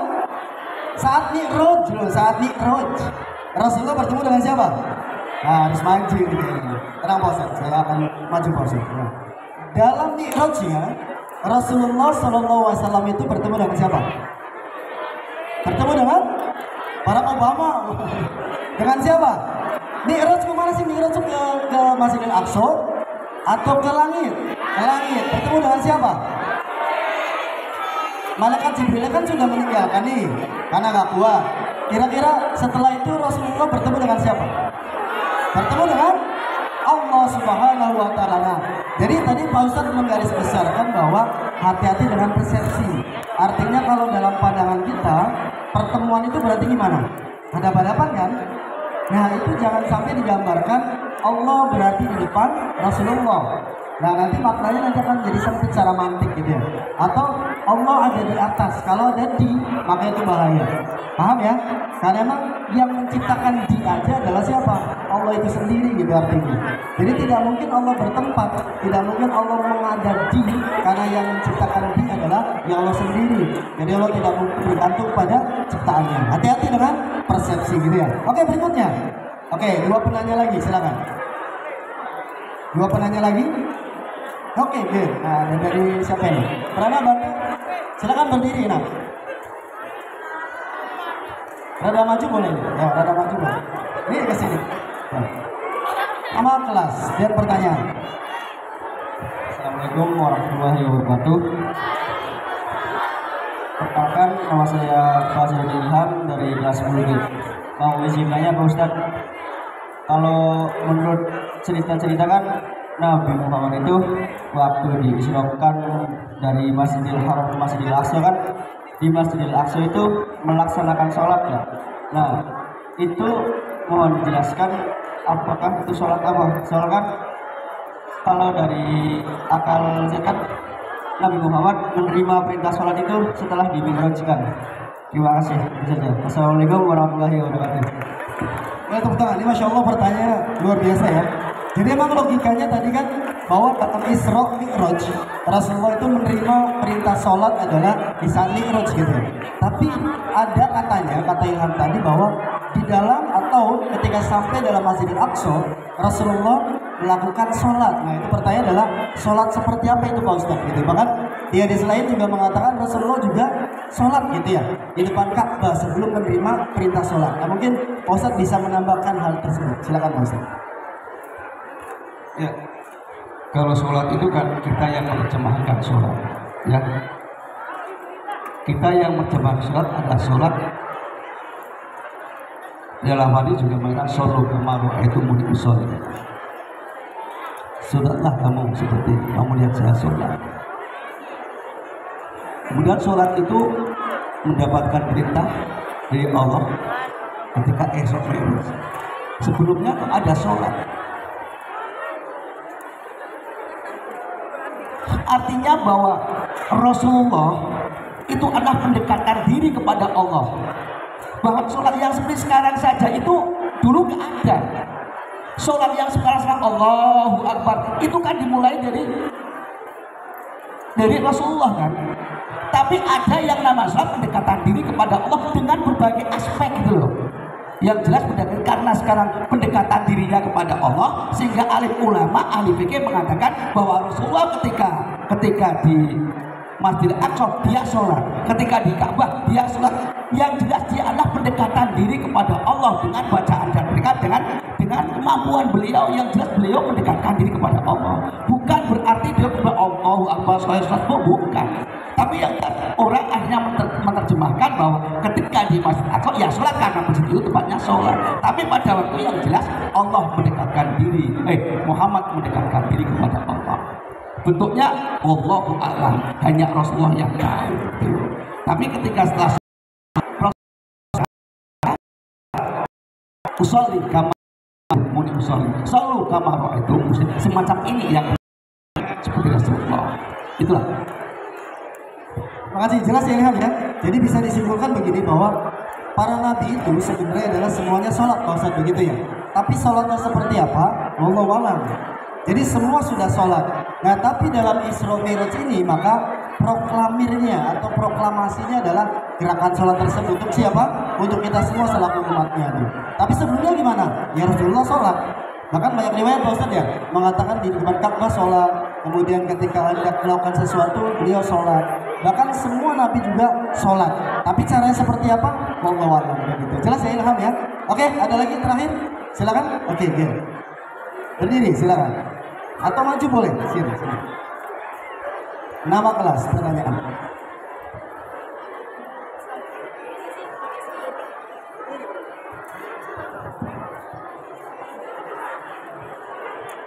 saat Mi'raj Rasulullah bertemu dengan siapa? Nah, harus maju gitu. Tenang Pak Ustadz, saya akan maju Pak Ustadz ya. Dalam Mi'rajnya Rasulullah SAW itu bertemu dengan siapa? Bertemu dengan Barack Obama. Dengan siapa? Mi'raj kemana sih? Mi'raj ke Masjidil Aqsa atau ke langit? Ke langit. Bertemu dengan siapa? Malaikat Jibril kan sudah meninggalkan nih, karena nggak kuat. Kira-kira setelah itu Rasulullah bertemu dengan siapa? Bertemu dengan Allah Subhanahu wa Ta'ala. Nah, jadi tadi Pak Ustadz menggarisbesarkan bahwa hati-hati dengan persepsi. Artinya kalau dalam pandangan kita pertemuan itu berarti gimana? Hadap-hadapan kan? Nah, itu jangan sampai digambarkan Allah berarti di depan Rasulullah. Nah, nanti maknanya nanti akan jadi sempit secara mantik gitu ya. Atau Allah ada di atas, kalau ada di, maka itu bahaya. Paham ya? Karena emang yang menciptakan di aja adalah siapa? Allah itu sendiri gitu artinya. Jadi tidak mungkin Allah bertempat, tidak mungkin Allah mengada di, karena yang menciptakan di adalah ya Allah sendiri. Jadi Allah tidak mungkin bergantung pada ciptaannya. Hati-hati dengan persepsi gitu ya. Oke, berikutnya. Oke, dua penanya lagi, silakan. Dua penanya lagi. Oke, good. Nah, dari siapa ini? Prana bantu. Silakan berdiri, nak. Rada maju boleh? Ya, rada maju boleh. Ini ke sini. Nama kelas dan pertanyaan. Assalamualaikum warahmatullahi wabarakatuh. Perkenalkan, nama saya Pak Ilham dari kelas 10B. Mau izin nanya Pak Ustadz, kalau menurut cerita-cerita kan Nabi Muhammad itu waktu diisrokan dari Masjidil Haram ke Masjidil Aqsa kan, di Masjidil Aqsa itu melaksanakan sholat ya. Nah, itu mohon dijelaskan apakah itu sholat apa? Soalnya kan kalau dari akal zakat Nabi Muhammad menerima perintah sholat itu setelah dimi'rajkan. Terima kasih. Assalamualaikum warahmatullahi wabarakatuh. Tepuk tangan. Ini Masya Allah pertanyaan luar biasa ya. Jadi emang logikanya tadi kan bahwa dalam Isra Mi'raj Rasulullah itu menerima perintah sholat adalah di saat Mi'raj gitu. Tapi ada katanya, kata Ilham tadi bahwa di dalam atau ketika sampai dalam Masjidil Aqsa Rasulullah melakukan sholat. Nah itu pertanyaan adalah sholat seperti apa itu Pak Ustadz gitu. Bahkan di hadis lain juga mengatakan Rasulullah juga sholat gitu ya di depan Ka'bah sebelum menerima perintah sholat. Nah mungkin Pak Ustadz bisa menambahkan hal tersebut. Silakan Pak Ustadz. Ya, kalau sholat itu kan kita yang menerjemahkan sholat, ya. Kita yang menerjemahkan sholat adalah sholat. Dalam hadis juga mengatakan sholat kemaru itu muni sholat. Sholatlah kamu seperti kamu lihat saya sholat. Kemudian sholat itu mendapatkan perintah dari Allah ketika Isra Mi'raj. Sebelumnya ada sholat. Artinya bahwa Rasulullah itu adalah pendekatan diri kepada Allah. Bahwa sholat yang seperti sekarang saja itu dulu gak ada. Sholat yang sekarang Allahu Akbar itu kan dimulai dari Rasulullah kan. Tapi ada yang nama sholat pendekatan diri kepada Allah dengan berbagai aspek gitu loh. Yang jelas karena sekarang pendekatan dirinya kepada Allah, sehingga alim ulama, ahli fikih mengatakan bahwa Rasulullah ketika di Masjidil Aqsa dia sholat, ketika di Ka'bah dia sholat. Yang jelas dia adalah pendekatan diri kepada Allah dengan bacaan dan mereka dengan kemampuan beliau. Yang jelas beliau mendekatkan diri kepada Allah. Bukan berarti dia kepada Allahu Akbar sholat, bukan. Tapi yang orang akhirnya menerjemahkan bahwa ketika di Masjid Aqsa ya sholat karena masjid itu tempatnya sholat. Tapi pada waktu yang jelas Allah mendekatkan diri, Muhammad mendekatkan diri kepada Allah. Bentuknya wallahu a'lam, hanya Rasulullah yang tahu. Tapi ketika setelah usolli kama muni usolli selalu kama itu semacam ini yang seperti Rasulullah. Itulah. Makasih, jelas ya Ilham ya. Jadi bisa disimpulkan begini bahwa para nabi itu sebenarnya adalah semuanya sholat, Pak Ustadz, begitu ya. Tapi sholatnya seperti apa? Wallahu a'lam. Jadi semua sudah sholat. Nah tapi dalam Isra Mi'raj ini maka proklamirnya atau proklamasinya adalah gerakan sholat tersebut untuk siapa? Untuk kita semua selaku umatnya. Tapi sebelumnya gimana? Ya Rasulullah sholat. Bahkan banyak riwayat Pak Ustadz ya mengatakan di depan Ka'bah sholat. Kemudian ketika hendak melakukan sesuatu beliau sholat. Bahkan semua nabi juga sholat. Tapi caranya seperti apa? Wallahu a'lam. Begitu. Jelas ya Ilham ya. Oke, ada lagi terakhir? Silakan. Oke, berdiri silakan. Atau maju boleh. Sini. Nama kelas, pertanyaan.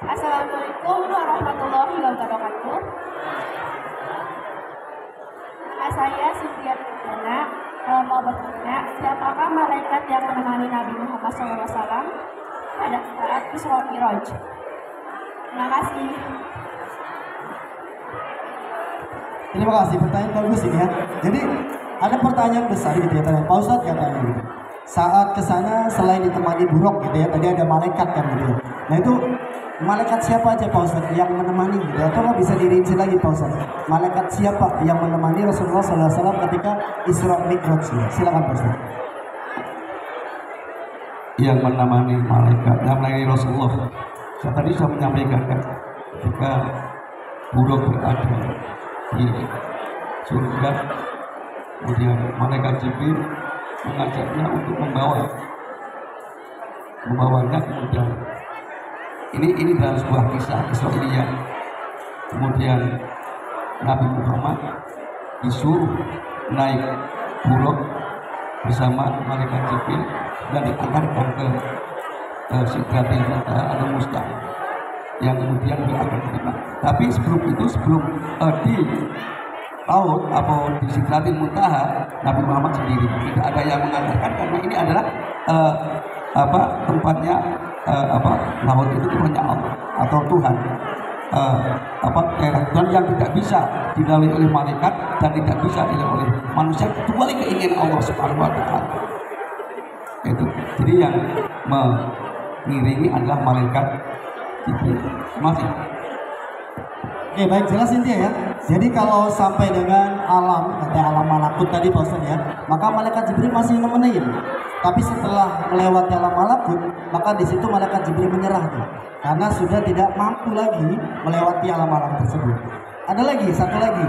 Assalamualaikum warahmatullahi wabarakatuh. Saya Cynthia Putana mau bertanya, siapakah malaikat yang menemani Nabi Muhammad SAW pada saat Isra Mi'raj? Terima kasih. Terima kasih, pertanyaan bagus ini ya. Jadi ada pertanyaan besar gitu ya, Pak Ustadz katanya gitu. Saat kesana selain ditemani buruk gitu ya, tadi ada malaikat kan gitu. Nah itu malaikat siapa aja Pak Ustadz yang menemani gitu? Atau nggak bisa dirinci lagi Pak Ustadz? Malaikat siapa yang menemani Rasulullah SAW ketika Isra Mi'raj? Silakan Pak Ustadz. Yang menemani malaikat, yang menemani Rasulullah. Saya tadi sudah menyampaikan kan, jika buruk berada di surga, kemudian malaikat Jibril mengajaknya untuk membawanya kemudian ini dalam sebuah kisah Israiliyah. Kemudian Nabi Muhammad disuruh naik buruk bersama malaikat Jibril dan diantarkan ke Sidratil Muntaha atau Mustaqim yang kemudian beliau akan terima. Tapi sebelum di laut atau di Sidratil Muntaha Nabi Muhammad sendiri, tidak ada yang mengantarkan karena ini adalah tempatnya laut itu tempatnya Allah atau Tuhan, daerah Tuhan yang tidak bisa dilalui oleh malaikat dan tidak bisa dilalui oleh manusia kecuali keinginan Allah Subhanahu wa taala. Itu. Jadi yang mengiringi adalah malaikat Jibril. Masih. Oke, baik, jelas intinya ya. Jadi kalau sampai dengan alam, kata alam malakut tadi Pak Ustadz ya, maka malaikat Jibril masih nemenin. Tapi setelah melewati alam malakut, maka di situ malaikat Jibril menyerah tuh, karena sudah tidak mampu lagi melewati alam-alam tersebut. Ada lagi, satu lagi.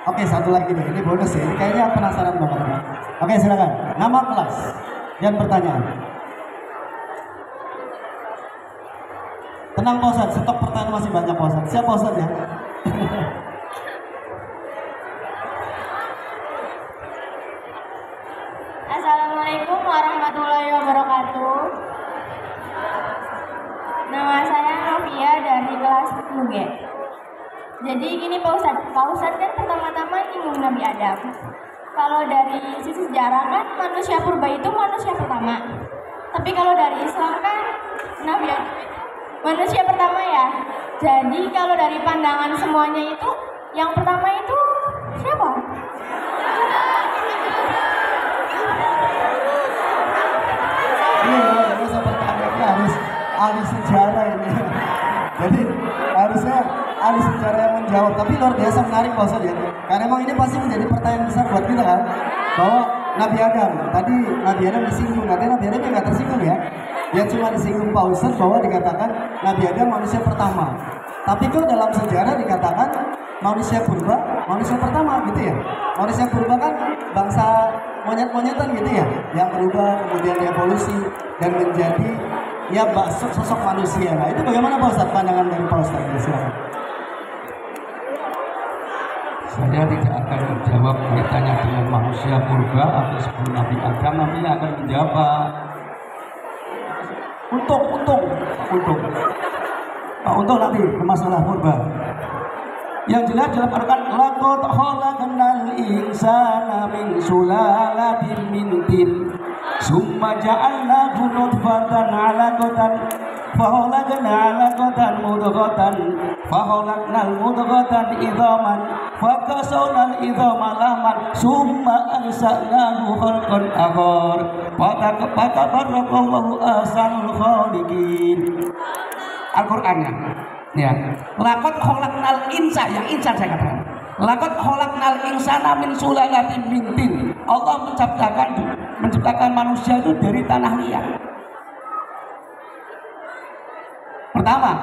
Oke, satu lagi nih. Ini bonus ya. Ini kayaknya penasaran banget ya. Oke, silakan. Nama kelas dan pertanyaan. Tenang Pak Ustadz, stok pertanyaan masih banyak Pak Ustadz. Siap Pak Ustadz ya? Assalamualaikum warahmatullahi wabarakatuh. Nama saya Novia dari kelas 10G. Jadi gini Pak Ustadz kan pertama-tama nyinggung Nabi Adam. Kalau dari sisi sejarah kan manusia purba itu manusia pertama. Tapi kalau dari Islam kan Nabi Adam manusia pertama ya. Jadi kalau dari pandangan semuanya itu yang pertama itu siapa? Harus ahli sejarah ini. Jadi harusnya ahli sejarah yang menjawab, tapi luar biasa menarik Pak Ustadz ya. Karena emang ini pasti menjadi pertanyaan besar buat kita kan, bahwa Nabi Adam, tadi Nabi Adam disinggung, katanya Nabi Adam yang nggak tersinggung ya. Dia cuma disinggung Pak Ustadz bahwa dikatakan Nabi Adam manusia pertama. Tapi kok dalam sejarah dikatakan manusia purba, manusia pertama gitu ya. Manusia purba kan bangsa monyet-monyetan gitu ya, yang berubah kemudian evolusi dan menjadi ya sosok manusia. Nah itu bagaimana Pak Ustadz pandangan dari Pak Ustadz? Silakan. Saya tidak akan menjawab kaitannya dengan manusia purba atau sebelum Nabi Adam. Nanti akan menjawab Untung nanti masalah purba. yang jelas dalam Al-Quran, laqad khalaqnal insana min sulalatin min tin summa ja'alnahu nutfatan 'alaqatan fakhalaqna 'alaqatan mudghatan fakhalaqnal mudghatan idhaman fakasawnal idhama lahman summa ansa'nahu khalqan akhar fatabarakallahu ahsanul khaliqin. Al-Qur'annya ya, laqad khalaqnal insa, yang insan saya katakan. Laqad khalaqnal insana min sulalatin min tin. Allah menciptakan manusia itu dari tanah liat. Pertama,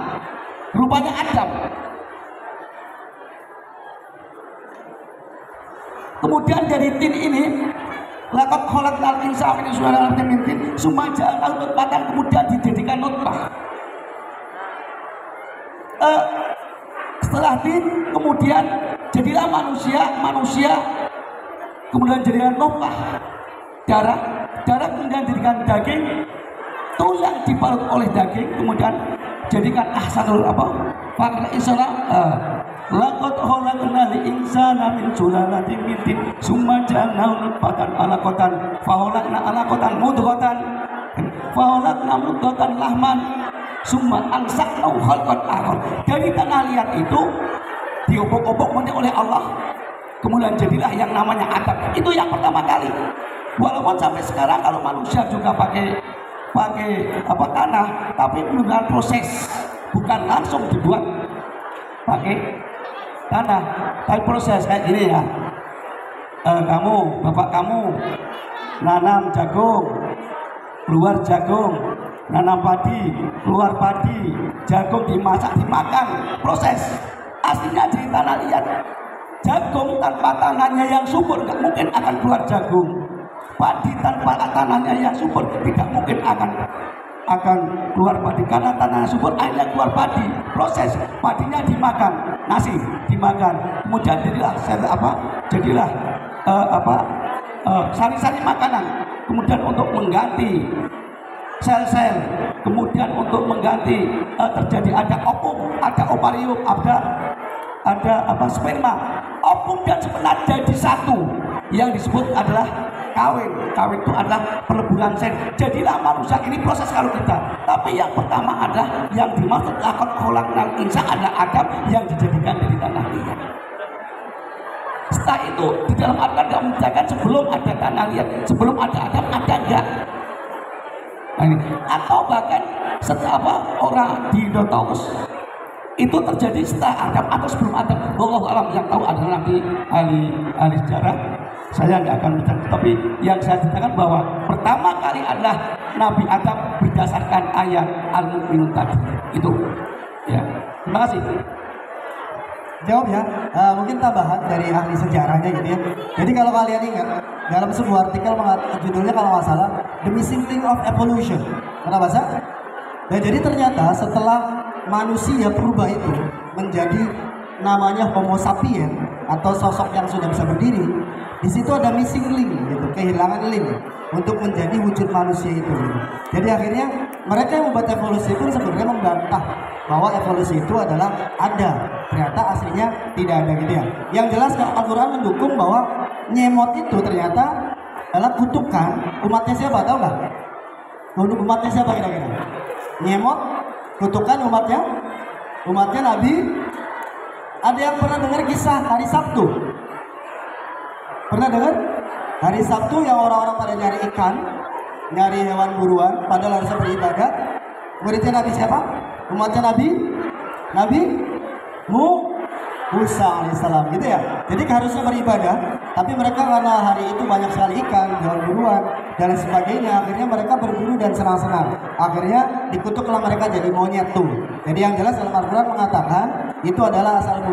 rupanya Adam. Kemudian dari tin ini, laqad khalaqnal insana min sulalatin min tin, summa ja'alnahu nutfatan, kemudian dijadikan nutfah. Setelah tin, kemudian jadilah manusia, kemudian jadilah nutfah, darah kemudian jadikan daging, tulang dibalut oleh daging, kemudian jadikan ahsanul fakir insana. Laqad khalaqnal insana min sulalatin min tin summa ja'alnahu nutfatan 'alaqatan fakhalaqna 'alaqatan mudghatan fakhalaqna mudghatan lahman summa ansa'nahu khalqan akhar. Dari tanah liat itu diobok-obok oleh Allah, kemudian jadilah yang namanya Adam. Itu yang pertama kali. Walaupun sampai sekarang kalau manusia juga pakai tanah, tapi dengan proses, bukan langsung dibuat pakai tanah, tapi proses kayak gini ya. Bapak kamu nanam jagung, keluar jagung, nanam padi, keluar padi, jagung dimasak, dimakan, proses. Aslinya di tanah liat. Jagung tanpa tanahnya yang subur tidak mungkin akan keluar jagung. Padi tanpa tanahnya yang subur tidak mungkin akan keluar padi, karena tanahnya subur akhirnya keluar padi. Proses padinya dimakan, nasi dimakan, kemudian jadilah sari-sari makanan, kemudian untuk mengganti sel-sel, kemudian untuk mengganti terjadi ada ovum, ada ovarium, ada sperma, ovum dan sperma jadi satu, yang disebut adalah kawin. Kawin itu adalah peleburan sel. Jadilah manusia. Ini proses kalau kita. Tapi yang pertama adalah yang dimaksud laqad khalaqnal insana adalah Adam yang dijadikan dari tanah liat. Setelah itu di dalam Al-Quran menjelaskan sebelum ada tanah liat, sebelum ada Adam ada enggak? Atau bahkan setelah orang dinosaurus itu terjadi setelah Adam atau sebelum Adam. Wallahu alam, yang tahu adalah nanti ahli sejarah. Saya tidak akan bicara, tapi yang saya ceritakan bahwa pertama kali adalah Nabi Adam berdasarkan ayat Al-Mu'minun tadi. Itu ya. Terima kasih. Jawab ya, mungkin tambahan dari ahli sejarahnya gitu ya. Jadi kalau kalian ingat, dalam sebuah artikel judulnya kalau nggak salah The Missing Link of Evolution. Pernah baca? Dan jadi ternyata setelah manusia purba itu menjadi namanya Homo sapien atau sosok yang sudah bisa berdiri, di situ ada missing link gitu, kehilangan link untuk menjadi wujud manusia itu gitu. Jadi akhirnya mereka yang membuat evolusi pun sebenarnya membantah bahwa evolusi itu adalah ada, ternyata aslinya tidak ada gitu ya. Yang jelas Al-Quran mendukung bahwa nyemot itu ternyata adalah kutukan umatnya siapa, tahu nggak? Untuk umatnya siapa kira-kira? Nyemot kutukan umatnya Nabi. Ada yang pernah dengar kisah hari Sabtu? Pernah dengar? Hari Sabtu yang orang-orang pada nyari ikan, nyari hewan buruan, padahal harus beribadat. Muridnya Nabi siapa? Umatnya Nabi Musa alaihissalam gitu ya. Jadi harusnya beribadah, tapi mereka karena hari itu banyak sekali ikan, buruan dan sebagainya, akhirnya mereka berburu dan senang-senang. Akhirnya dikutuklah mereka jadi monyet tuh. Jadi yang jelas dalam Al-Quran mengatakan itu adalah asal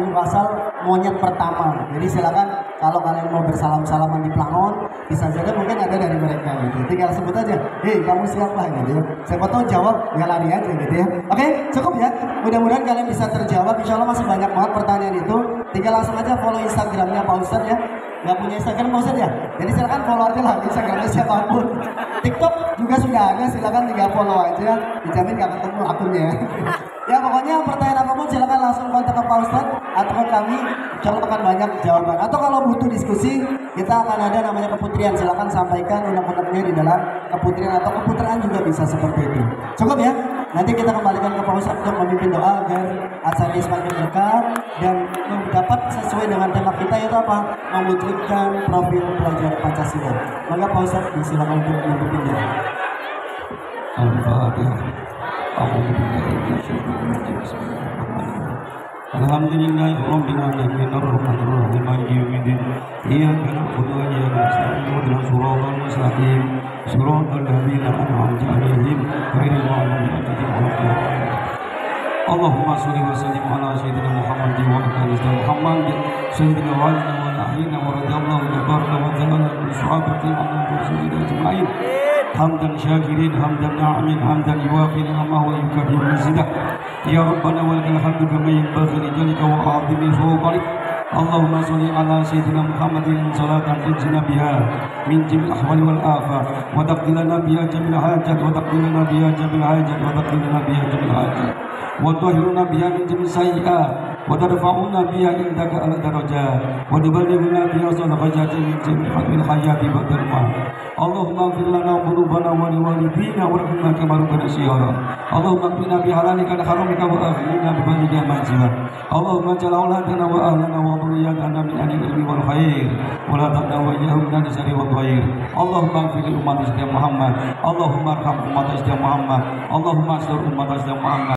monyet pertama. Jadi silakan kalau kalian mau bersalam-salaman di Plangon, bisa saja mungkin ada dari mereka gitu. Tinggal sebut aja, hei kamu siapa gitu ya. Siapa tahu jawab, ya lari aja gitu ya. Oke, cukup ya. Mudah-mudahan kalian bisa terjawab. Insya Allah masih banyak banget pertanyaan itu. Tinggal langsung aja follow Instagramnya Pak Ustadz ya. Nggak punya Instagram Pak Ustadz ya? Jadi silakan follow aja lah Instagramnya siapapun. TikTok juga sudah ada, silakan tinggal follow aja. Dijamin nggak ketemu akunnya ya. Ya pokoknya pertanyaan apapun silakan langsung kontak ke Pak Ustadz atau ke kami. Insya Allah akan banyak jawaban. Atau kalau butuh diskusi, kita akan ada namanya keputrian. Silakan sampaikan unek-uneknya di dalam keputrian atau keputraan juga bisa seperti itu. Cukup ya? Nanti kita kembalikan ke Pak Ustadz untuk memimpin doa agar acara ini semakin berkah dan dapat sesuai dengan tema kita yaitu apa? Mewujudkan profil pelajar Pancasila. Maka Pak Ustadz disilakan untuk memimpin doa. Al-Fatihah. Alhamdulillahi rabbil alamin arrahmanir rahim maliki yaumiddin iyyaka na'budu wa iyyaka nasta'in ihdinas siratal mustaqim siratal ladzina an'amta 'alaihim ghairil maghdubi 'alaihim waladdallin. Allahumma shalli wa sallim ala sayyidina Muhammad wa ala ali Muhammad sayyidina wa ala alihi wa radhiyallahu tabaraka wa ta'ala an sahabati Rasulillah ajma'in. Hamdan syakirin, hamdan na'imin, hamdan yuwafi ni'amahu wa yukafi mazidah. Ya Rabbana wa lakal hamdu kama yanbaghi li jalika wa 'azimi sultanik. Allahumma shalli ala sayyidina Muhammadin salatan tunjina biha min jami'il ahwali wal afat wa taqdilana biha jami'il hajat wa taqdilana biha jami'il hajat wa taqdilana biha jami'il hajat wa tahhiruna biha min jami'is sayyi'at wa tarfa'una biha indaka ala darajat wa tuballighuna biha sadaqatin min jami'il hayati ba'dal maut. Allahumma ighfir lana dhunubana wa liwalidina warhamna kama rabbana shighara. Allahumma qina bi halalika wa haramika wa aghnina bi fadlika manzila. Allahumma ja'al auladana wa ahlana wa dhurriyyatana min ahli ilmi wal khair wa la taqdaw iyyahum min syarri wal khair. Allahumma ighfir li ummati Muhammad. Allahumma arham ummati Muhammad. Allahumma astur ummati Muhammad.